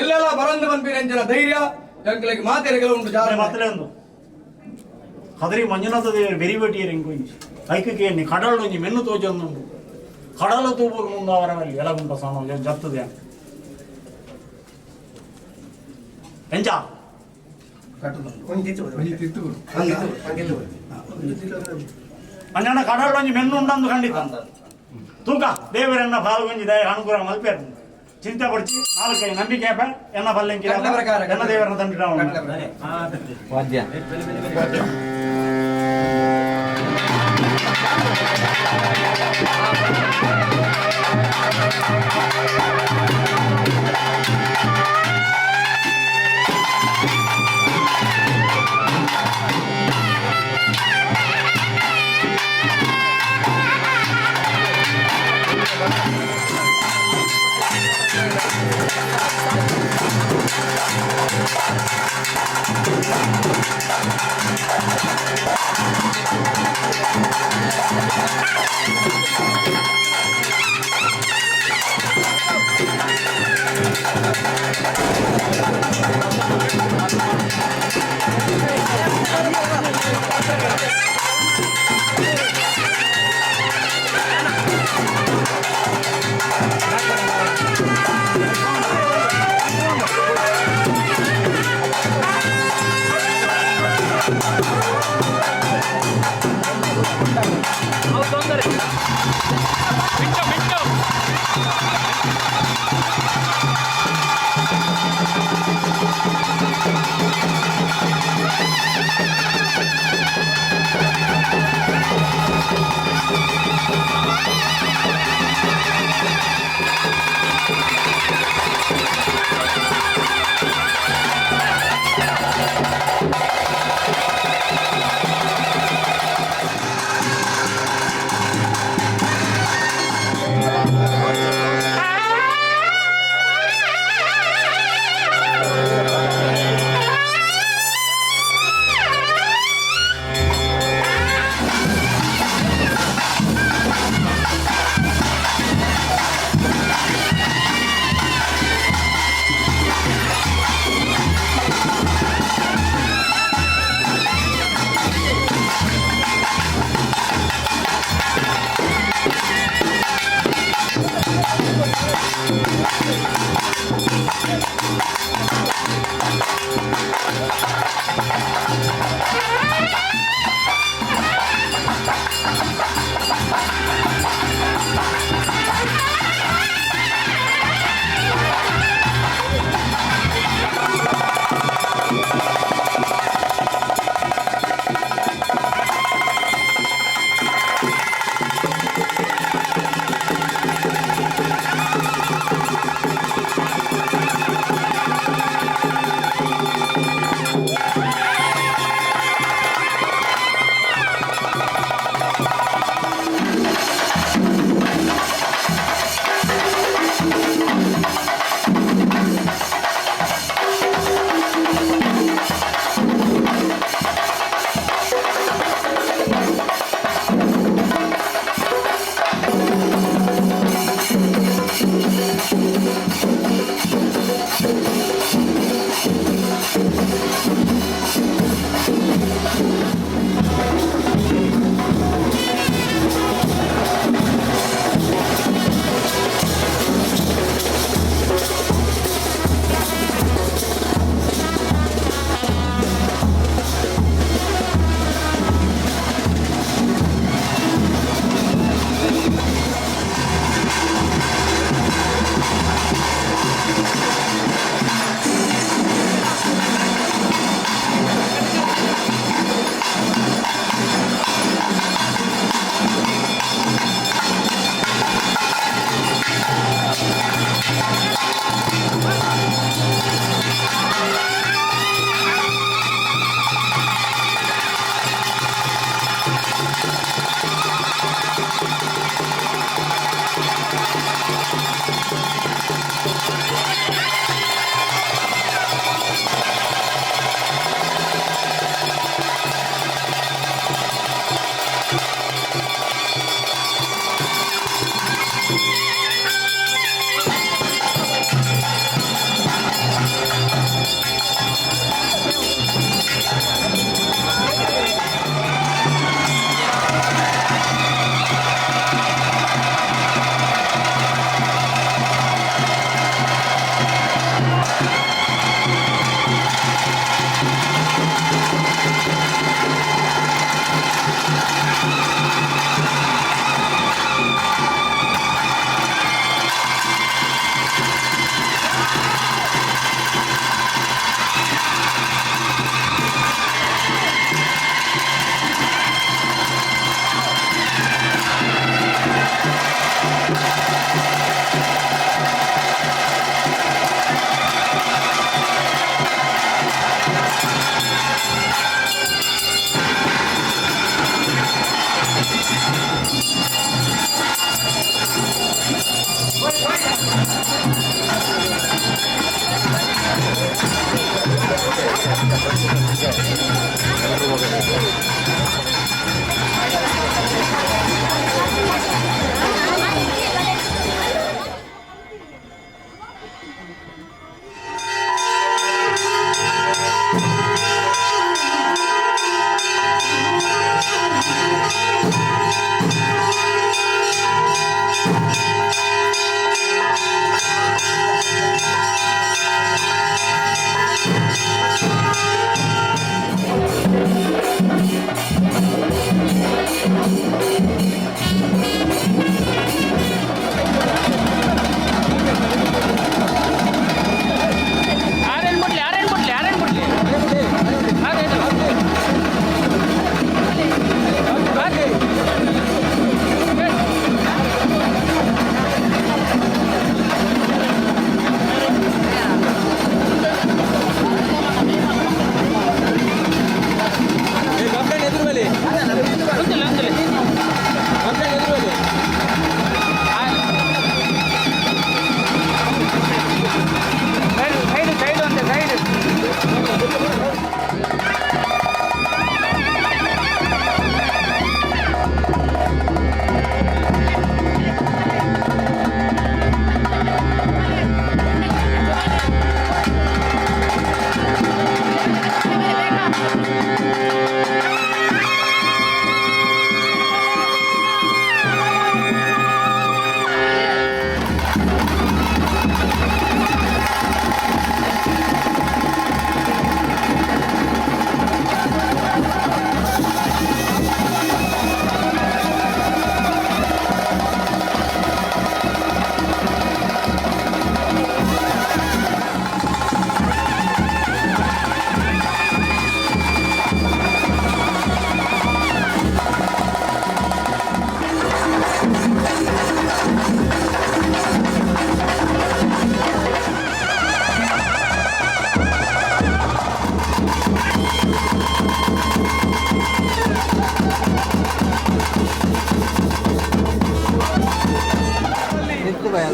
ಎಲ್ಲೆಲ್ಲ ಬರಂದು ಪನ್ಪಿರಂಜನ ಧೈರ್ಯ ಎಂಕಲಿಗೆ ಮಾತೆರೆಗಳ ಉಂಟು ಜಾರ ಮಾತಲೇ ಒಂದು ಕದರಿ ಮಂಜುನಾಥ ದೇವರು ಬೆರಿಬೇಟಿಯರು ಇಂಕೊಂಜಿ ಐಕಕ್ಕೆ ಎಣ್ಣಿ ಕಡಲು ಒಂಜಿ ಮೆನ್ನು ತೋಜೊಂದು ಕಡಲು ತೂಬೂರು ಮುಂದೆ ಅವರಲ್ಲಿ ಎಲಗುಂಟ ಸಾಮ ಜತ್ತದೆ ಎಂಚ ಅಂಜನ ಕಡಲು ಒಂಜಿ ಮೆನ್ನು ಉಂಡಂದು ಖಂಡಿತ ತೂಕ ದೇವರನ್ನ ಪಾಲ್ಗೊಂಡಿದೆ ಅನುಗ್ರಹ ಮಲ್ಪೇರು ಚಿಂತೆ ಪಡಿಸಿ ನಾಲ್ಕೈ ನಂಬಿಕೆ ಎನ್ನ ಬಲ್ಲೆಂಕಿ ಕಟ್ಲೆ ಪ್ರಕಾರ. ಎನ್ನ ದೇವರನ್ನ ತಂದಿಡ ವಾದ್ಯ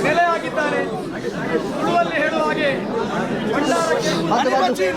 ನೆಲೆಯಾಗಿದ್ದಾರೆ. ತುಳುವಲ್ಲಿ ಹೇಳುವ ಹಾಗೆ ಭಂಡಾರಕ್ಕೆ ಅಡಿಬಚ್ಚಿ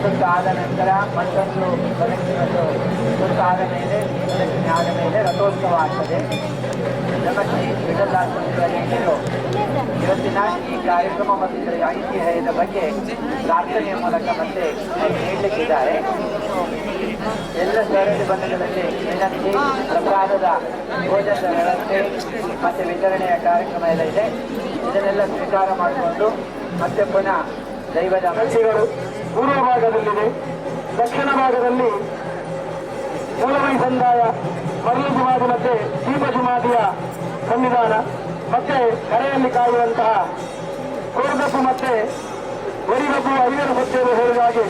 ಸುತ್ತ ಆದ ನಂತರ ಮತ್ತೊಂದು ಪ್ರದಕ್ಷಿಣೆಗಳು ಸುತ್ತ ಆದ ಮೇಲೆ ಪ್ರದಕ್ಷಿಣೆ ಆದ ಮೇಲೆ ರಥೋತ್ಸವ ಆಗ್ತದೆ. ನಮ್ಮ ಶ್ರೀ ವಿಠಲಾಸ್ಪತ್ರೆಯಲ್ಲಿಯೂ ಇವತ್ತಿನ ಈ ಕಾರ್ಯಕ್ರಮ ಮತ್ತು ಇದರ ಐತಿಹ್ಯದ ಬಗ್ಗೆ ಪ್ರಾರ್ಥನೆಯ ಮೂಲಕ ಮತ್ತೆ ನೀಡಲಿಕ್ಕಿದ್ದಾರೆ. ಎಲ್ಲ ಸರಣಿ ಬಂಧಗಳಲ್ಲಿ ವಿನಂತಿ, ಪ್ರಸಾದದ ಭೋಜನದ ವ್ಯವಸ್ಥೆ ಮತ್ತು ವಿತರಣೆಯ ಕಾರ್ಯಕ್ರಮ ಎಲ್ಲ ಇದೆ. ಇದನ್ನೆಲ್ಲ ಸ್ವೀಕಾರ ಮಾಡಿಕೊಂಡು ಮತ್ತೆ ಪುನಃ ದೈವದ ಕಕ್ಷೆಗಳು ಪೂರ್ವ ಭಾಗದಲ್ಲಿದೆ. ದಕ್ಷಿಣ ಭಾಗದಲ್ಲಿ ಮೂಲಮೈ ಸಂದಾಯ, ಮರಳು ಜುಮಾದಿ ಮತ್ತೆ ದೀಪ ಜುಮಾದಿಯ ಸನ್ನಿಧಾನ, ಮತ್ತೆ ಕರೆಯಲ್ಲಿ ಕಾಯುವಂತಹ ಕೋರ್ಗಪ್ಪು ಮತ್ತೆ ವರಿಗಪ್ಪು ಐದರ ಸತ್ಯರು ಹೇಳಿದ ಹಾಗೆ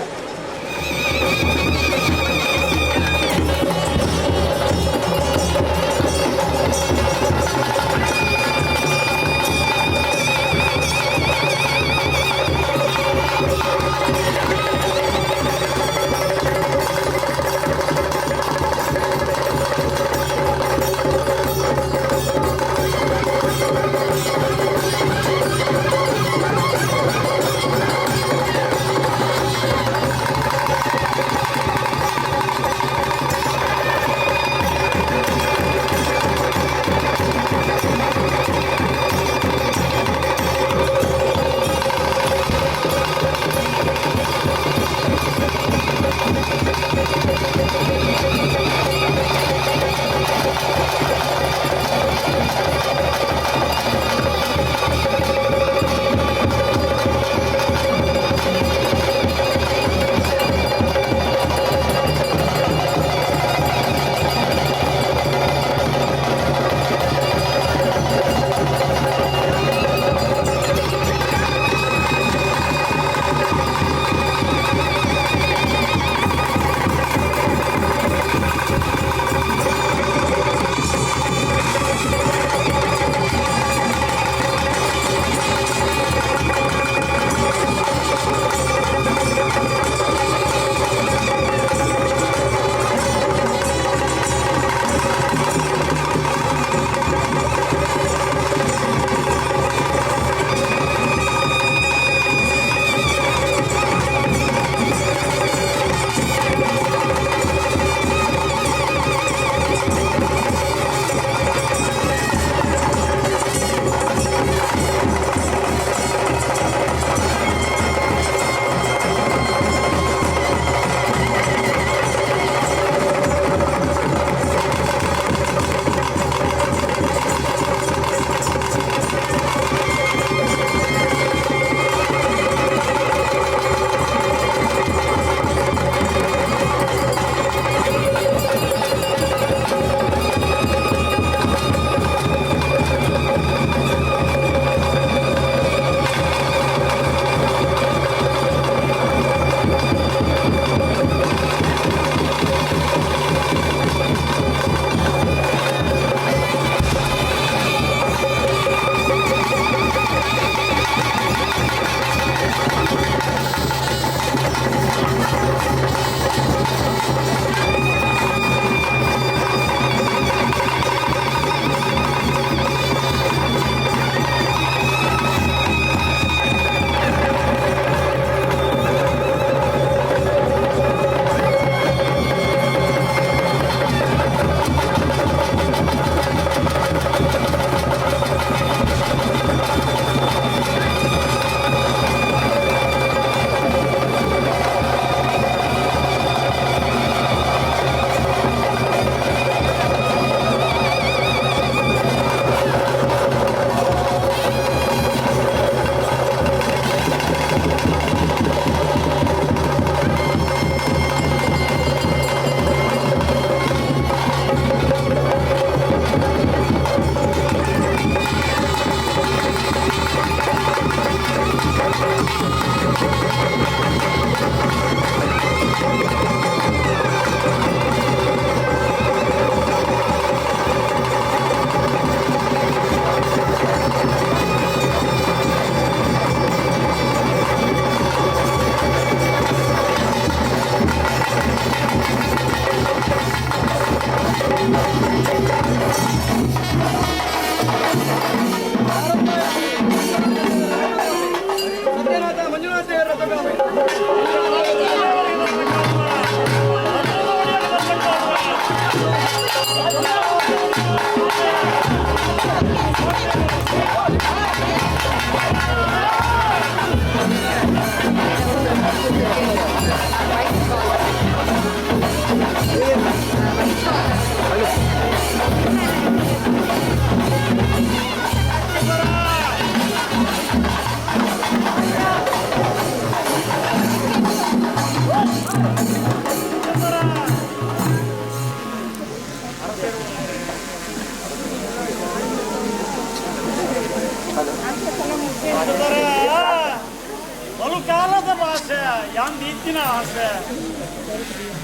ಯಾಂದ್ ಇತ್ತಿನ ಆಸೆ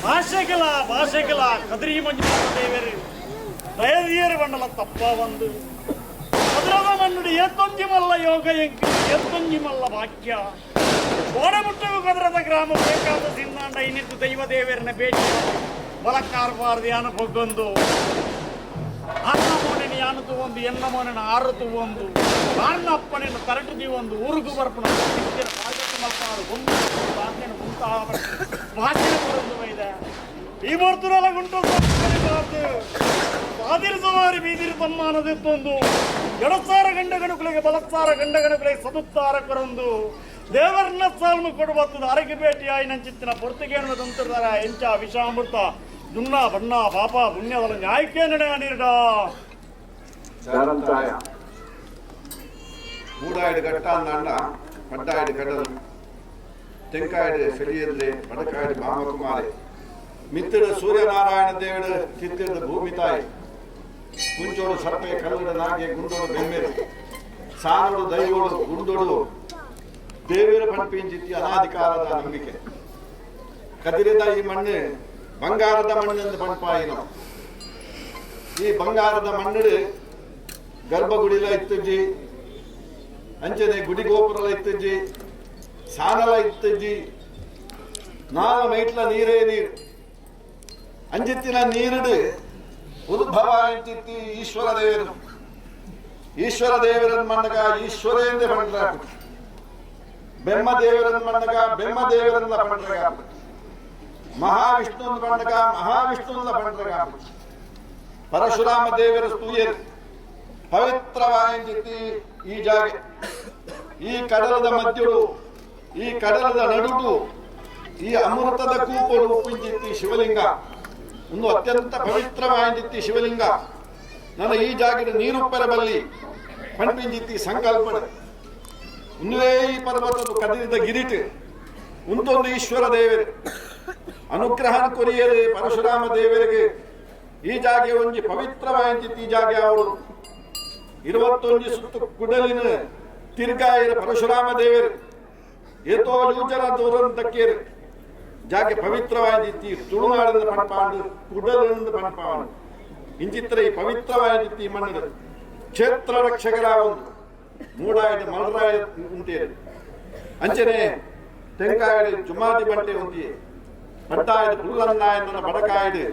ಭಾಷೆಗಳ ಕದ್ರಿ ಮಂಜುನಾಥ ದೇವರು ದಯದಿಯರು ಬಂಡಲ ತಪ್ಪ ಒಂದು ಅದರದ ಮಣ್ಣುಡಿ ಎತ್ತೊಂಜಿ ಮಲ್ಲ ಯೋಗ ಎತ್ತೊಂಜಿ ಮಲ್ಲ ವಾಕ್ಯ ಓಡಮುಟ್ಟವು ಕದರದ ಗ್ರಾಮ ಬೇಕಾದ ಸಿಂದಾಂಡ ಇನ್ನಿತ್ತು ದೈವ ದೇವರನ್ನ ಭೇಟಿ ಬಲಕ್ಕಾರಬಾರ್ದು ಯಾನ ಬೊಗ್ಗೊಂದು ಅನ್ನ ಮೋನಿನ ಯಾನತು ಒಂದು ಎನ್ನ ಮೋನಿನ ಆರತು ಒಂದು ಕಾರಣ ಅಪ್ಪನಿನ ತರಟುದಿ ಒಂದು ಊರುಗು ಬರ್ಪಣ ಮಲ್ಪಾರು ಒಂದು ಭಾಷಣ ಬರೋದು ಇದೆ ಈ ಬರ್ತುರಲ್ಲ ಗುಂಟು ಆದಿರಿಸುವಾರಿ ಬೀದಿರಿ ಸನ್ಮಾನದಿತ್ತೊಂದು ಎಡಸಾರ ಗಂಡಗಣುಗಳಿಗೆ ಬಲಸಾರ ಗಂಡಗಣುಗಳಿಗೆ ಸದುತ್ತಾರ ಕೊರೊಂದು ದೇವರನ್ನ ಸಾಲ್ಮು ಕೊಡುವತ್ತದ ಅರಗಿ ಭೇಟಿ ಆಯಿ ನಂಚಿತ್ತಿನ ಪೊರ್ತಿಗೇನು ತಂತ್ರದಾರ ಎಂಚ ವಿಷಾಮೃತ ದುನ್ನ ಬಣ್ಣ ಪಾಪ ಪುಣ್ಯದಲ್ಲ ನ್ಯಾಯಕ್ಕೆ ನಡೆ ನೀಡ ಮೂಡಾಯಿಡು ಗಟ್ಟಾಂದಾಂಡ ಪಡ್ಡಾಯಿಡು ಕಡಲು ತೆಂಕಾಯಿಡು ಸೆಳಿಯದ್ರೆ ಬಡಕಾಯಿಡು ಬಾಮಕುಮಾರಿ ಮಿತ್ತಿಡು ಸೂರ್ಯನಾರಾಯಣ ದೇವಡು ಕಿತ್ತಿಡು ಭೂಮಿ ತಾಯಿ ಕುಂಚೋಡು ಸರ್ಪೆ ಕಲ್ಲುಡು ನಾಗೆ ಗುಂಡೋಡು ಬೆಮ್ಮೆರು ಸಾನುಡು ದೈವೋಡು ಗುಂಡೋಡು ದೇವರ ಪಂಪಿಂಚಿತ್ತಿ ಅನಾಧಿಕಾರದ ನಂಬಿಕೆ ಕದಿರಿದ ಈ ಮಣ್ಣು ಬಂಗಾರದ ಮಣ್ಣೆಂದು ಪಂಪಾಯಿನ ಈ ಬಂಗಾರದ ಮಣ್ಣು ಗರ್ಭಗುಡಿಲ ಇತ್ತಜ್ಜಿ ಅಂಚನೆ ಗುಡಿ ಗೋಪುರಲ ಇತ್ತಜ್ಜಿ ಸಾನಲ ಇತ್ತಜ್ಜಿ ನಾಲ ಮೈಟ್ಲ ನೀರೇ ನೀರು ಅಂಜಿತ್ತಿನ ನೀರುಡು ಉದ್ಭವ ಅಂಚಿತ್ತಿ ಈಶ್ವರ ದೇವರು ಈಶ್ವರ ದೇವರನ್ನ ಮಣ್ಣಗ ಈಶ್ವರೇಂದ್ರ ಪಂಡ್ರ ಬೆಮ್ಮ ದೇವರನ್ನ ಮಣ್ಣಗ ಬೆಮ್ಮ ದೇವರನ್ನ ಪಂಡ್ರಗ ಮಹಾವಿಷ್ಣುವಿನ ಪಂಡಗ ಮಹಾವಿಷ್ಣುವಿನ ಪಂಡ್ರಗ ಪರಶುರಾಮ ದೇವರ ಸ್ತೂಯರು ಪವಿತ್ರವಾಯಿತಿ ಈ ಜಾಗ ಈ ಕಡಲದ ಮಧ್ಯಡು ಈ ಕಡಲದ ನಡುಟು ಈ ಅಮೃತದ ಕೂಪಡು ಉಪ್ಪಿಂಚಿತ್ತಿ ಶಿವಲಿಂಗ ಒಂದು ಅತ್ಯಂತ ಪವಿತ್ರವಾಯಿತಿ ಶಿವಲಿಂಗ ನನ್ನ ಈ ಜಾಗದ ನೀರುಪ್ಪರ ಬಲ್ಲಿ ಪಂಪಿಂಚಿತ್ತಿ ಸಂಕಲ್ಪನೆ ಉನ್ವೇ ಈ ಪರ್ವತದ ಕದಿರಿದ ಗಿರಿಟ್ ಉಂತೊಂದು ಈಶ್ವರ ದೇವರು ಅನುಗ್ರಹನ ಕೊರಿಯರೆ ಪರಶುರಾಮ ದೇವರಿಗೆ ಈ ಜಾಗೆ ಒಂಜಿ ಪವಿತ್ರವಾಯಿತಿ ಈ ಜಾಗೆ ಅವಳು 21 ಸುತ್ತು ಕುಡಲಿನ ತಿರ್ಗಾಯರ ಪರಶುರಾಮ ದೇವರು ಏತೋ ಯೂಜರ ದೂರನ್ ತಕ್ಕೇರು ಜಾಗೆ ಪವಿತ್ರವಾಯಿತಿ ತುಳುನಾಡಿನ ಪಂಪಾಂಡು ಕುಡಲಿನಿಂದ ಪಂಪಾಂಡು ಇಂಚಿತ್ರ ಈ ಪವಿತ್ರವಾಯಿತಿ ಮಣ್ಣು ಕ್ಷೇತ್ರ ರಕ್ಷಕರ ಒಂದು ಮೂಡಾಯದ ಮಲರಾಯ ಉಂಟೇರು ಅಂಚನೆ ತೆಂಕಾಯಡು ಜುಮಾದಿ ಬಂಟೆ ಉಂಟಿ ಪಟ್ಟಾಯದು ಪುಲ್ಲನ್ನಾಯನ ಬಡಕಾಯಡು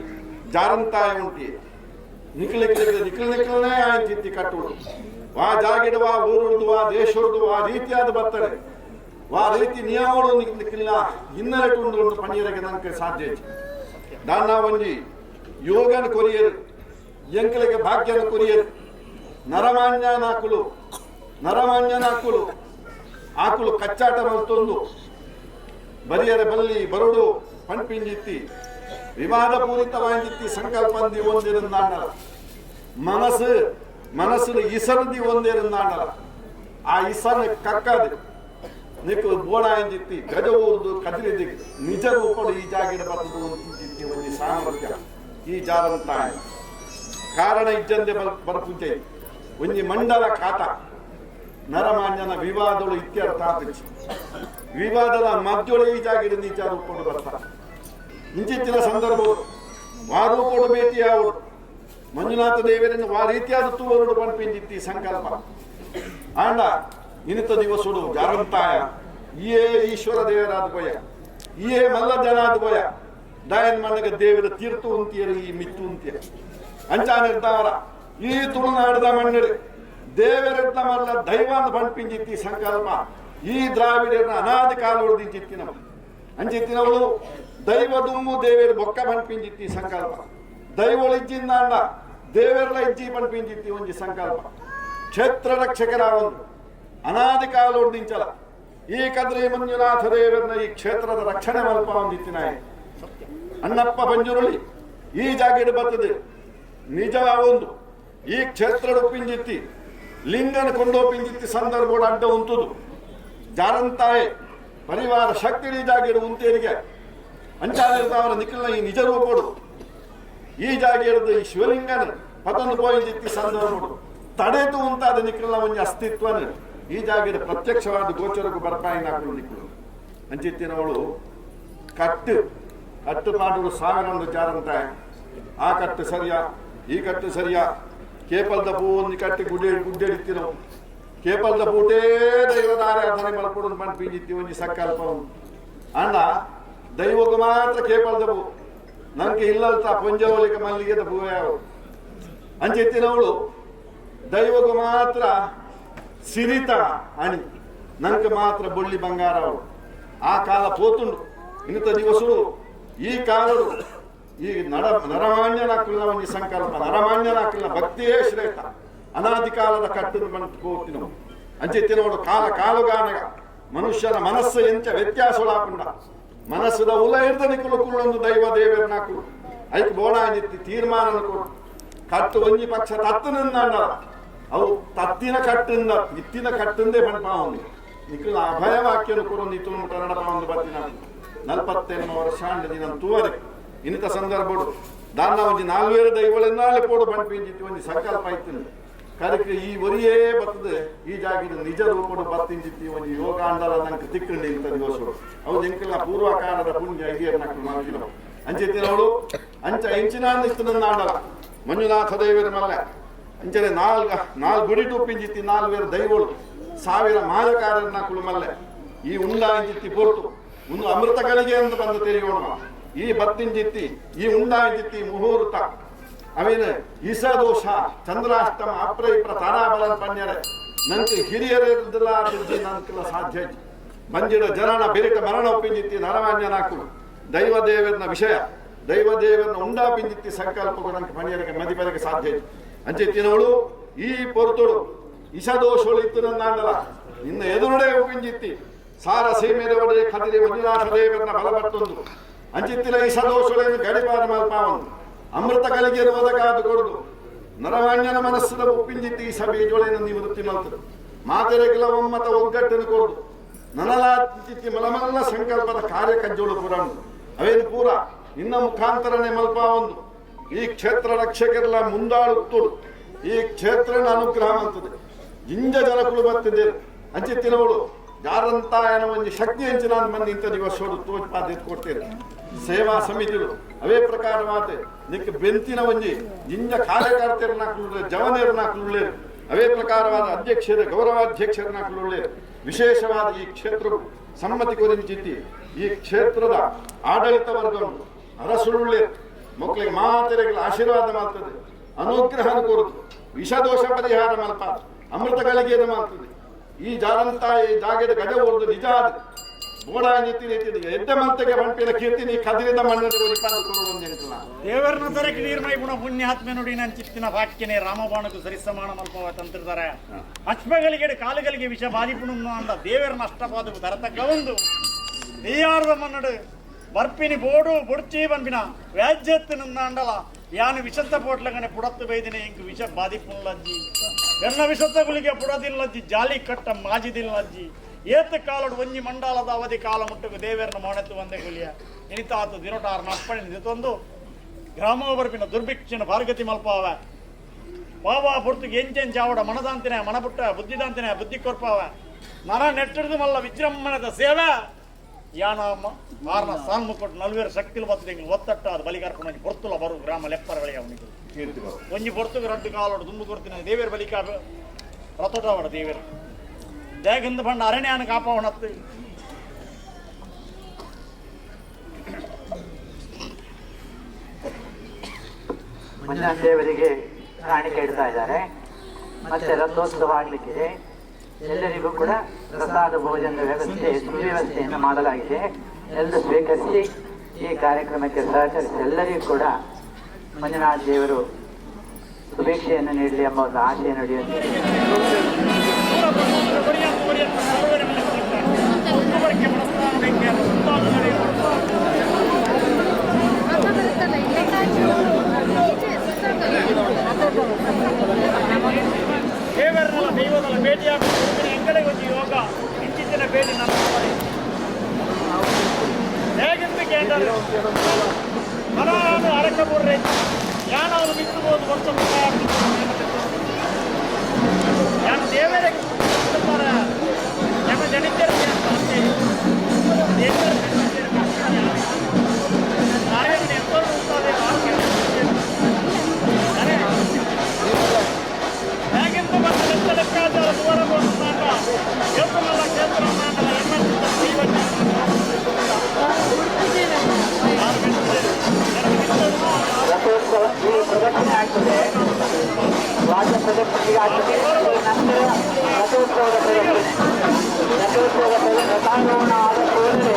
ಜಾರಂತಾಯ ಉಂಟಿ ನಿಖಿಲನೇ ಆಯ್ತಿತ್ತಿ ಕಟ್ಟುಡು ವಾ ಜಾಗಿಡುವ ಊರುಡ್ದು ವಾ ದೇಶುಡ್ದು ಆ ರೀತಿಯಾದ ಬರ್ತಡೆ ವಾ ರೀತಿ ನಿಯಮಗಳು ನಿಖಿಲ್ಲ ಇನ್ನೆರಡು ಉಂಡು ಪಣಿಯರಿಗೆ ನನಗೆ ಸಾಧ್ಯ ದಾನ ಒಂಜಿ ಯೋಗನ ಕೊರಿಯರು ಎಂಕಲಿಗೆ ಭಾಗ್ಯನ ಕೊರಿಯರು ನರಮಾನ್ಯನಾಕುಲು ಆಕುಲು ಕಚ್ಚಾಟ ಮಲ್ತೊಂದು ಬರಿಯರ ಬಲ್ಲಿ ಬರುಡು ಪಂಪಿಂಜಿತ್ತಿ ವಿವಾದ ಪೂರಿತವಾಗಿತ್ತಿ ಸಂಕಲ್ಪಂದಿ ಒಂದಿರುಂದಾಂಡಲ ಮನಸ್ಸು ಇಸರದಿ ಒಂದಿರುಂದಾಂಡಲ ಆ ಇಸನ ಕಕ್ಕದು ನಿಕ್ಕು ಬೋಳಾಯಿಂಜಿತ್ತಿ ಗಜವೂರ್ದು ಕದಿರಿದಿ ನಿಜ ರೂಪಡು ಈ ಜಾಗಿಡ ಬರ್ತದು ಒಂದಿತ್ತಿ ಒಂದು ಸಾಮರ್ಥ್ಯ ಈ ಜಾರಂತಾಯ ಕಾರಣ ಇಜ್ಜಂದೆ ಬರ್ಪುಂಚೆ ಒಂಜಿ ಮಂಡಲ ಖಾತ ನರಮಾನ್ಯನ ವಿವಾದಗಳು ಇತ್ಯರ್ಥ ವಿವಾದದ ಮಧ್ಯೊಳು ಈ ಜಾಗಿಡ ನೀಚ ರೂಪಡು ಬರ್ತಾರೆ ಇಂಚಿತ್ತಿನ ಸಂದರ್ಭ ವಾರೂಪಡು ಭೇಟಿಯಾವುದು ಮಂಜುನಾಥ ದೇವರನ್ನು ವಾ ರೀತಿಯಾದ ತೂವರು ಪಂಪಿಂಚಿತ್ತಿ ಸಂಕಲ್ಪ ಆಂಡ ಇನಿತ ದಿವಸುಡು ಜಾರಂತಾಯ ಈಯೇ ಈಶ್ವರ ದೇವರಾದ ಭಯ ಈಯೇ ಮಲ್ಲ ಜನಾದ ಭಯ ಡಾಯನ್ ಮಣ್ಣಗ ದೇವರ ತೀರ್ತು ಉಂತಿಯರು ಈ ಮಿತ್ತು ಉಂತಿಯ ಅಂಚಾನಿರ್ತಾವರ ಈ ತುಳುನಾಡದ ಮಣ್ಣರು ದೇವರನ್ನ ಮಲ್ಲ ದೈವಾಂತ ಪಂಪಿಂಚಿತ್ತಿ ಸಂಕಲ್ಪ ಈ ದ್ರಾವಿಡರನ್ನ ಅನಾದಿ ಕಾಲ ಹೊಡೆದಿತ್ತಿನ ಅಂಚಿತ್ತಿನವಳು ದೈವ ದುಮ್ಮು ದೇವರು ಬೊಕ್ಕ ಪಂಪಿಂಚಿತ್ತಿ ಸಂಕಲ್ಪ ದೈವಳು ಇಜ್ಜಿಂದಾಂಡ ದೇವರೆಲ್ಲ ಇಜ್ಜಿ ಪಂಪಿಂಚಿತ್ತಿ ಒಂಜಿ ಸಂಕಲ್ಪ ಕ್ಷೇತ್ರ ರಕ್ಷಕರ ಒಂದು ಅನಾದಿ ಕಾಲ ಹೊಡೆದಿಂಚಲ ಈ ಕದ್ರಿ ಮಂಜುನಾಥ ದೇವರನ್ನ ಈ ಕ್ಷೇತ್ರದ ರಕ್ಷಣೆ ಮಲ್ಪ ಒಂದಿತ್ತಿನ ಅಣ್ಣಪ್ಪ ಪಂಜುರುಳಿ ಈ ಜಾಗಿಡ ಬರ್ತದೆ ನಿಜ ಒಂದು ಈ ಕ್ಷೇತ್ರ ಪಿಂಜಿತ್ತಿ ಲಿಂಗನ ಕೊಂಡೋಪಿಂಜಿತ್ತಿ ಸಂದರ್ಭ ಅಡ್ಡ ಉಂಟುದು ಜಾರಂತಾಯೆ ಪರಿವಾರ ಶಕ್ತಿ ಜಾಗಿಡ ಉಂತೇರಿಗೆ ಅಂಚಾನಿರ್ತಾವರ ನಿಖಿಲ್ನ ಈ ನಿಜ ರೂಪಡು ಈ ಜಾಗಿಡದ ಈ ಶಿವಲಿಂಗನ ಪತೊಂದು ಪೋಯಿಂಜಿತ್ತಿ ಸಂದರ್ಭ ತಡೆದು ಉಂಟಾದ ನಿಖಿಲ್ನ ಒಂಜಿ ಅಸ್ತಿತ್ವನ ಈ ಜಾಗಿಡ ಪ್ರತ್ಯಕ್ಷವಾದ ಗೋಚರಕ್ಕೂ ಬರ್ಪಾಯಿ ಹಾಕೊಂಡು ನಿಖಿಲು ಅಂಚಿತ್ತಿನವಳು ಕಟ್ಟು ಮಾಡುವುದು 1000 ಜಾರಂತ ಆ ಕಟ್ಟು ಸರಿಯಾ ಈ ಕಟ್ಟು ಸರಿಯಾ ಕೇಪಲ್ದ ಪೂವೊಂದು ಕಟ್ಟಿ ಗುಡ್ಡೆಡಿತ್ತಿನವು ಕೇಪಲ್ದ ಪೂಟೇ ದೈವದ ಆರಾಧನೆ ಮಲ್ಕೊಡೋದು ಮನ್ಪಿಂಜಿತ್ತಿ ಒಂಜಿ ಸಂಕಲ್ಪ ಅಣ್ಣ ದೈವಕ್ಕೆ ಮಾತ್ರ ಕೇಪಲ್ದ ಪೂ ನನಗೆ ಇಲ್ಲಲ್ತ ಪೊಂಜವಲಿಗೆ ಮಲ್ಲಿಗೆದ ಪೂವೇ ಯಾವ ಅಂಚಿತ್ತಿನವಳು ದೈವಕ್ಕೆ ಮಾತ್ರ ಸಿರಿತ ಅಣಿ ನನಗೆ ಮಾತ್ರ ಬೊಳ್ಳಿ ಬಂಗಾರ ಅವಳು ಆ ಕಾಲ ಪೋತುಂಡು ಇಂಥ ದಿವಸಗಳು ಈ ಕಾಲಡು ಈ ನರಮಾನ್ಯನಾಕುಲ್ಲ ಒಂದು ಸಂಕಲ್ಪ ನರಮಾನ್ಯನಾಕುಲ್ಲ ಭಕ್ತಿಯೇ ಶ್ರೇಷ್ಠ ಅನಾದಿ ಕಾಲದ ಕಟ್ಟನ್ನು ಬಂದು ಕೋಟಿನವು ಅಂಚೆತ್ತಿನವಳು ಕಾಲುಗಾನಗ ಮನುಷ್ಯನ ಮನಸ್ಸು ಎಂಚ ವ್ಯತ್ಯಾಸಗಳಾಕೊಂಡ ಮನಸ್ಸದ ಉಲ ಹಿಡ್ದನಿ ಕುಲುಕುಳೊಂದು ದೈವ ದೇವರನಾಕು ಐಕ್ ಬೋಣಾನಿತ್ತಿ ತೀರ್ಮಾನ ಕೊಡು ಕಟ್ಟು ಒಂಜಿ ಪಕ್ಷ ತತ್ತನಿಂದ ಅವು ತತ್ತಿನ ಕಟ್ಟಿಂದ ಇತ್ತಿನ ಕಟ್ಟಿಂದೇ ಬಂದ್ಪಾವನಿ ನಿಖಿಲ ಅಭಯವಾಕ್ಯನು ಕೊಡು ನಿತ್ತು ನಡಪಾವೊಂದು ಬತ್ತಿನ 48 ವರ್ಷ ದಿನ ತೂವರೆ ಇಂಥ ಸಂದರ್ಭಡು ದಾನ ಒಂಜಿ 4 ದೈವಳೆನ್ನಾಲೆ ಪೋಡು ಬಂಡ್ಪಿಂಜಿತ್ತು ಒಂಜಿ ಸಂಕಲ್ಪ ಆಯ್ತು ಕರೆಕ್ಟ್ ಈ ಒರಿಯೇ ಬರ್ತದೆ ಈ ಜಾಗದ ನಿಜ ರೂಪಡು ಬತ್ತಿಂಜಿತ್ತಿ ಒಂಜಿ ಯೋಗಾಂಡಲ ನಂಗೆ ತಿಕ್ಕಂಡಿ ಇಂಥ ದಿವಸಗಳು ಅವು ನಿಂಕಲ ಪೂರ್ವಕಾಲದ ಪುಣ್ಯ ಹಿರಿಯರ್ ನಕ್ಳು ಮಾಡಿದವು ಅಂಚೆತ್ತಿನವಳು ಅಂಚ ಇಂಚಿನ ನಿಸ್ತನ ಆಂಡಲ ಮಂಜುನಾಥ ದೇವರ ಮಲ್ಲ ಅಂಚನೆ 4 ಗುಡಿ ಟುಪ್ಪಿಂಜಿತ್ತಿ 4 ದೈವಗಳು 1000 ಮಾಯಕಾರರ ನಕ್ಳು ಮಲ್ಲೆ ಈ ಉಂಡಾಂಜಿತ್ತಿ ಪೊರ್ತು ಒಂದು ಅಮೃತಗಳಿಗೆ ಅಂತ ಬಂದು ತೆರೆಯೋಣ ಈ ಬತ್ತಿಂಜಿತ್ತಿ ಈ ಉಂಡಾಂಜಿತ್ತಿ ಮುಹೂರ್ತ ಅವೇನು ಈಸದೋಷ ಚಂದ್ರಾಷ್ಟಮ ಅಪ್ರೈಪ್ರ ತಾರಾಬಲ ಪನ್ಯರೆ ನಂಗೆ ಹಿರಿಯರಿದ್ದಲ್ಲ ನಂಗೆಲ್ಲ ಸಾಧ್ಯ ಮಂಜಿಡ ಜನನ ಬೆರಿಟ ಮರಣ ಒಪ್ಪಿಂಜಿತ್ತಿ ನರಮಾನ್ಯನಾಕು ದೈವ ದೇವರನ ವಿಷಯ ದೈವ ದೇವರನ ಉಂಡಾಪಿಂಜಿತ್ತಿ ಸಂಕಲ್ಪಗಳು ನಂಗೆ ಪನ್ಯರಿಗೆ ಮದಿಪರಿಗೆ ಸಾಧ್ಯ ಅಂಚೆತ್ತಿನವಳು ಈ ಪೊರ್ತುಳು ಇಸದೋಷಗಳು ಇತ್ತು ನನ್ನಾಂಡಲ ಇನ್ನ ಎದುರುಡೆ ಒಪ್ಪಿಂಜಿತ್ತಿ ಸಾರ ಸೀಮೆರೆ ಒಡೆ ಕದಿರಿ ಮಂಜುನಾಥ ದೇವರನ ಬಲಪಟ್ಟೊಂದು ಅಂಚಿತ್ತಿನ ಇಸದೋಷಗಳನ್ನು ಗಡಿಪಾರ ಮಲ್ಪಾವೊಂದು ಅಮೃತ ಕಲಿಗೆ ಒದಗಾದು ಕೊಡುದು ನರವಾಣ್ಯನ ಮನಸ್ಸಿನ ಒಪ್ಪಿಂಜಿತ್ತಿ ಸಭೆ ಜೋಳೆಯನ್ನು ನಿವೃತ್ತಿ ಮಲ್ತರು ಮಾತೆರೆಗಳ ಒಮ್ಮತ ಒಗ್ಗಟ್ಟನ್ನು ಕೊಡುದು ನನಲಾಚಿತ್ತಿ ಮಲಮಲ್ಲ ಸಂಕಲ್ಪದ ಕಾರ್ಯ ಕಜ್ಜೋಳು ಪುರಾಣ ಅವೇನು ಪೂರ ಇನ್ನ ಮುಖಾಂತರನೇ ಮಲ್ಪಾವೊಂದು ಈ ಕ್ಷೇತ್ರ ರಕ್ಷಕರೆಲ್ಲ ಮುಂದಾಳುತ್ತುಡು ಈ ಕ್ಷೇತ್ರನ ಅನುಗ್ರಹ ಅಂತದೆ ಜಿಂಜ ಜನಕುಳು ಬರ್ತಿದ್ದೇನೆ ಅಂಚಿತ್ತಿನವಳು ಯಾರಂತ ಏನೋ ಒಂದು ಶಕ್ತಿ ಹಂಚಿನ ಮಂದಿ ಇಂಥ ದಿವಸೋಡು ತೋಚ್ಪಾದ ಕೊಡ್ತೇನೆ ಸೇವಾ ಸಮಿತಿಗಳು ಅವೇ ಪ್ರಕಾರವಾದ ನಿಕ್ಕೆ ಬೆಂತಿನ ಒಂಜಿ ಜಿಂಜ ಕಾರ್ಯಕರ್ತೆಯರನ್ನಾಕುಳ್ಳೆ ಜವನಿಯರನ್ನಾಕುಳ್ಳೇರು ಅವೇ ಪ್ರಕಾರವಾದ ಅಧ್ಯಕ್ಷರ ಗೌರವಾಧ್ಯಕ್ಷರನ್ನಾಕುಳ್ಳೇರು ವಿಶೇಷವಾದ ಈ ಕ್ಷೇತ್ರವು ಸಮ್ಮತಿ ಕೊರಿಂಚಿತ್ತಿ ಈ ಕ್ಷೇತ್ರದ ಆಡಳಿತ ವರ್ಗವನ್ನು ಅರಸುಳ್ಳೆ ಮಕ್ಕಳಿಗೆ ಮಾತೆರೆಗಳ ಆಶೀರ್ವಾದ ಮಾಡ್ತದೆ ಅನುಗ್ರಹ ಕೊಡುದು ವಿಷದೋಷ ಪರಿಹಾರ ಮಲ್ಪ ಅಮೃತ ಗಳಿಗೆಯನ್ನು ಮಾಡ್ತದೆ ಈ ಜಾರಂತ ಈ ಜಾಗದ ಗಜ ಓಡುದು ನಿಜ ಆದ ಬೋಡ ನೀತಿ ನೀತಿ ಎಡ್ಡ ಮಂತೆಗೆ ಬಂಪಿನ ಕೀರ್ತಿ ನೀ ಕದಿರಿದ ಮಣ್ಣಲ್ಲಿ ದೇವರನ್ನ ದೊರಕಿ ನೀರ್ಮೈ ಗುಣ ಪುಣ್ಯಾತ್ಮೆ ನುಡಿ ನಂಚಿತ್ತಿನ ವಾಕ್ಯನೇ ರಾಮಬಾಣకు ಸರಿಸಮಾನ ಮಲ್ಪವ ತಂತ್ರಿದಾರೆ ಅಶ್ವಗಳಿಗೆ ಕಾಲುಗಳಿಗೆ ವಿಷ ಬಾಧಿಪುಣು ಅಂದ ದೇವರನ್ನ ಅಷ್ಟಪಾದವು ದರತಕ್ಕ ಒಂದು ನೀಯಾರದ ಮನ್ನಡು ಬರ್ಪಿನಿ ಬೋಡು ಬುಡ್ಚಿ ಬಂಪಿನ ವ್ಯಾಜ್ಯತ್ತು ನಿಂದಾಂಡಲ ಯಾನು ವಿಷದ ಪೋಟ್ಲಗನೆ ಪುಡತ್ತು ಬೈದಿನ ಇಂಕ್ ವಿಷ ಬಾಧಿಪುಣ್ಣಜ್ಜಿ ಎನ್ನ ವಿಷದ ಗುಳಿಗೆ ಪುಡದಿಲ್ಲಜ್ಜಿ ಜಾಲಿ ಕಟ್ಟ ಮಾಜಿದಿಲ್ಲಜ್ಜಿ ಏತ ಕಾಲಡು ಒಂಜಿ ಮಂಡಲದ ಅವಧಿ ಕಾಲ ಮುಟ್ಟುಕು ದೇವರನ್ನ ಮೊಣೆತ್ತು ಒಂದೇ ಗುಲಿಯ ಇನಿತಾತು ದಿನೋಟಾರನ ಅಪ್ಪಣೆ ನಿಂತೊಂದು ಗ್ರಾಮ ಬರ್ಪಿನ ದುರ್ಭಿಕ್ಷನ ಭಾರ್ಗತಿ ಮಲ್ಪಾವ ಪಾವ ಪುರ್ತಿಗೆ ಎಂಚೆಂಚ ಆವಡ ಮನದಾಂತಿನ ಮನಪುಟ್ಟ ಬುದ್ಧಿದಾಂತಿನ ಬುದ್ಧಿ ಕೊರ್ಪಾವ ನರ ನೆಟ್ಟಿಡ್ದು ಮಲ್ಲ ವಿಜೃಂಭಣದ ಸೇವೆ ಯಾನ ಮಾರನ ಸಾಲ್ಮು ಕೊಟ್ಟು 40 ಶಕ್ತಿಲು ಬರ್ತದೆ ಒತ್ತಟ್ಟ ಅದು ಬಲಿಗಾರ್ಕೊಂಡು ಪೊರ್ತುಲ ಬರು ಗ್ರಾಮ ಲೆಪ್ಪರಗಳಿಗೆ ಅವನಿಗೆ ಒಂಜಿ ಪೊರ್ತುಗೆ 2 ಕಾಲೋಡು ದುಂಬು ಕೊಡ್ತೀನಿ ದೇವೇರ್ ಬಲಿಕ ರತೋಟವಾಡ ದೇವೇರು ದೇಗಂದ ಬಂಡ ಅರಣ್ಯಾನ ಕಾಪಾವಣತ್ತು ಮಂಜುನಾಥ ದೇವರಿಗೆ ಕಾಣಿಕೆ ಇಡ್ತಾ ಇದ್ದಾರೆ. ಮತ್ತೆ ರಥೋತ್ಸವ ಆಗಲಿಕ್ಕಿದೆ. ಎಲ್ಲರಿಗೂ ಕೂಡ ಪ್ರಸಾದ ಭೋಜನದ ವ್ಯವಸ್ಥೆ ಸುವ್ಯವಸ್ಥೆಯನ್ನು ಮಾಡಲಾಗಿದೆ. ಎಲ್ಲರೂ ಸ್ವೀಕರಿಸಿ ಈ ಕಾರ್ಯಕ್ರಮಕ್ಕೆ ಸಹಕರಿಸಿ ಎಲ್ಲರಿಗೂ ಕೂಡ ಮಂಜುನಾಥ ದೇವರು ಶುಭೇಚ್ಛೆಯನ್ನು ನೀಡಲಿ ಎಂಬ ಒಂದು ಆಶಯ ನಡೆಯುತ್ತೆ. ದೇವರನ್ನೆಲ್ಲ ದೈವದಲ್ಲ ಭೇಟಿಯಾಗುವ ಎಂಕಡೆ ಒಂದು ಯೋಗ ಇಂಚಿನ ಭೇಟಿ ನನ್ನ ಹೇಗೆಂದು ಕೇಂದ್ರ ಮನಾನು ಅರಕಬುರ್ರೆ ಯಾನವನು ಮಿತ್ತಬಹುದು ವರ್ಷ ಯಾನು ದೇವರ ಜನ ಜನಿತರಿಗೆ ರಥೋತ್ಸವ ಈ ಪ್ರದಕ್ಷಿಣೆ ಆಗ್ತದೆ, ರಾಜ್ಯ ಪ್ರದಕ್ಷಿಣೆಗೆ ಆಗ್ತದೆ. ನಂತರ ರಥೋತ್ಸವದ ಪ್ರದಕ್ಷಿಣೆ, ರಥಾರೋಹಣ ಆದ ಕೂಡಲೇ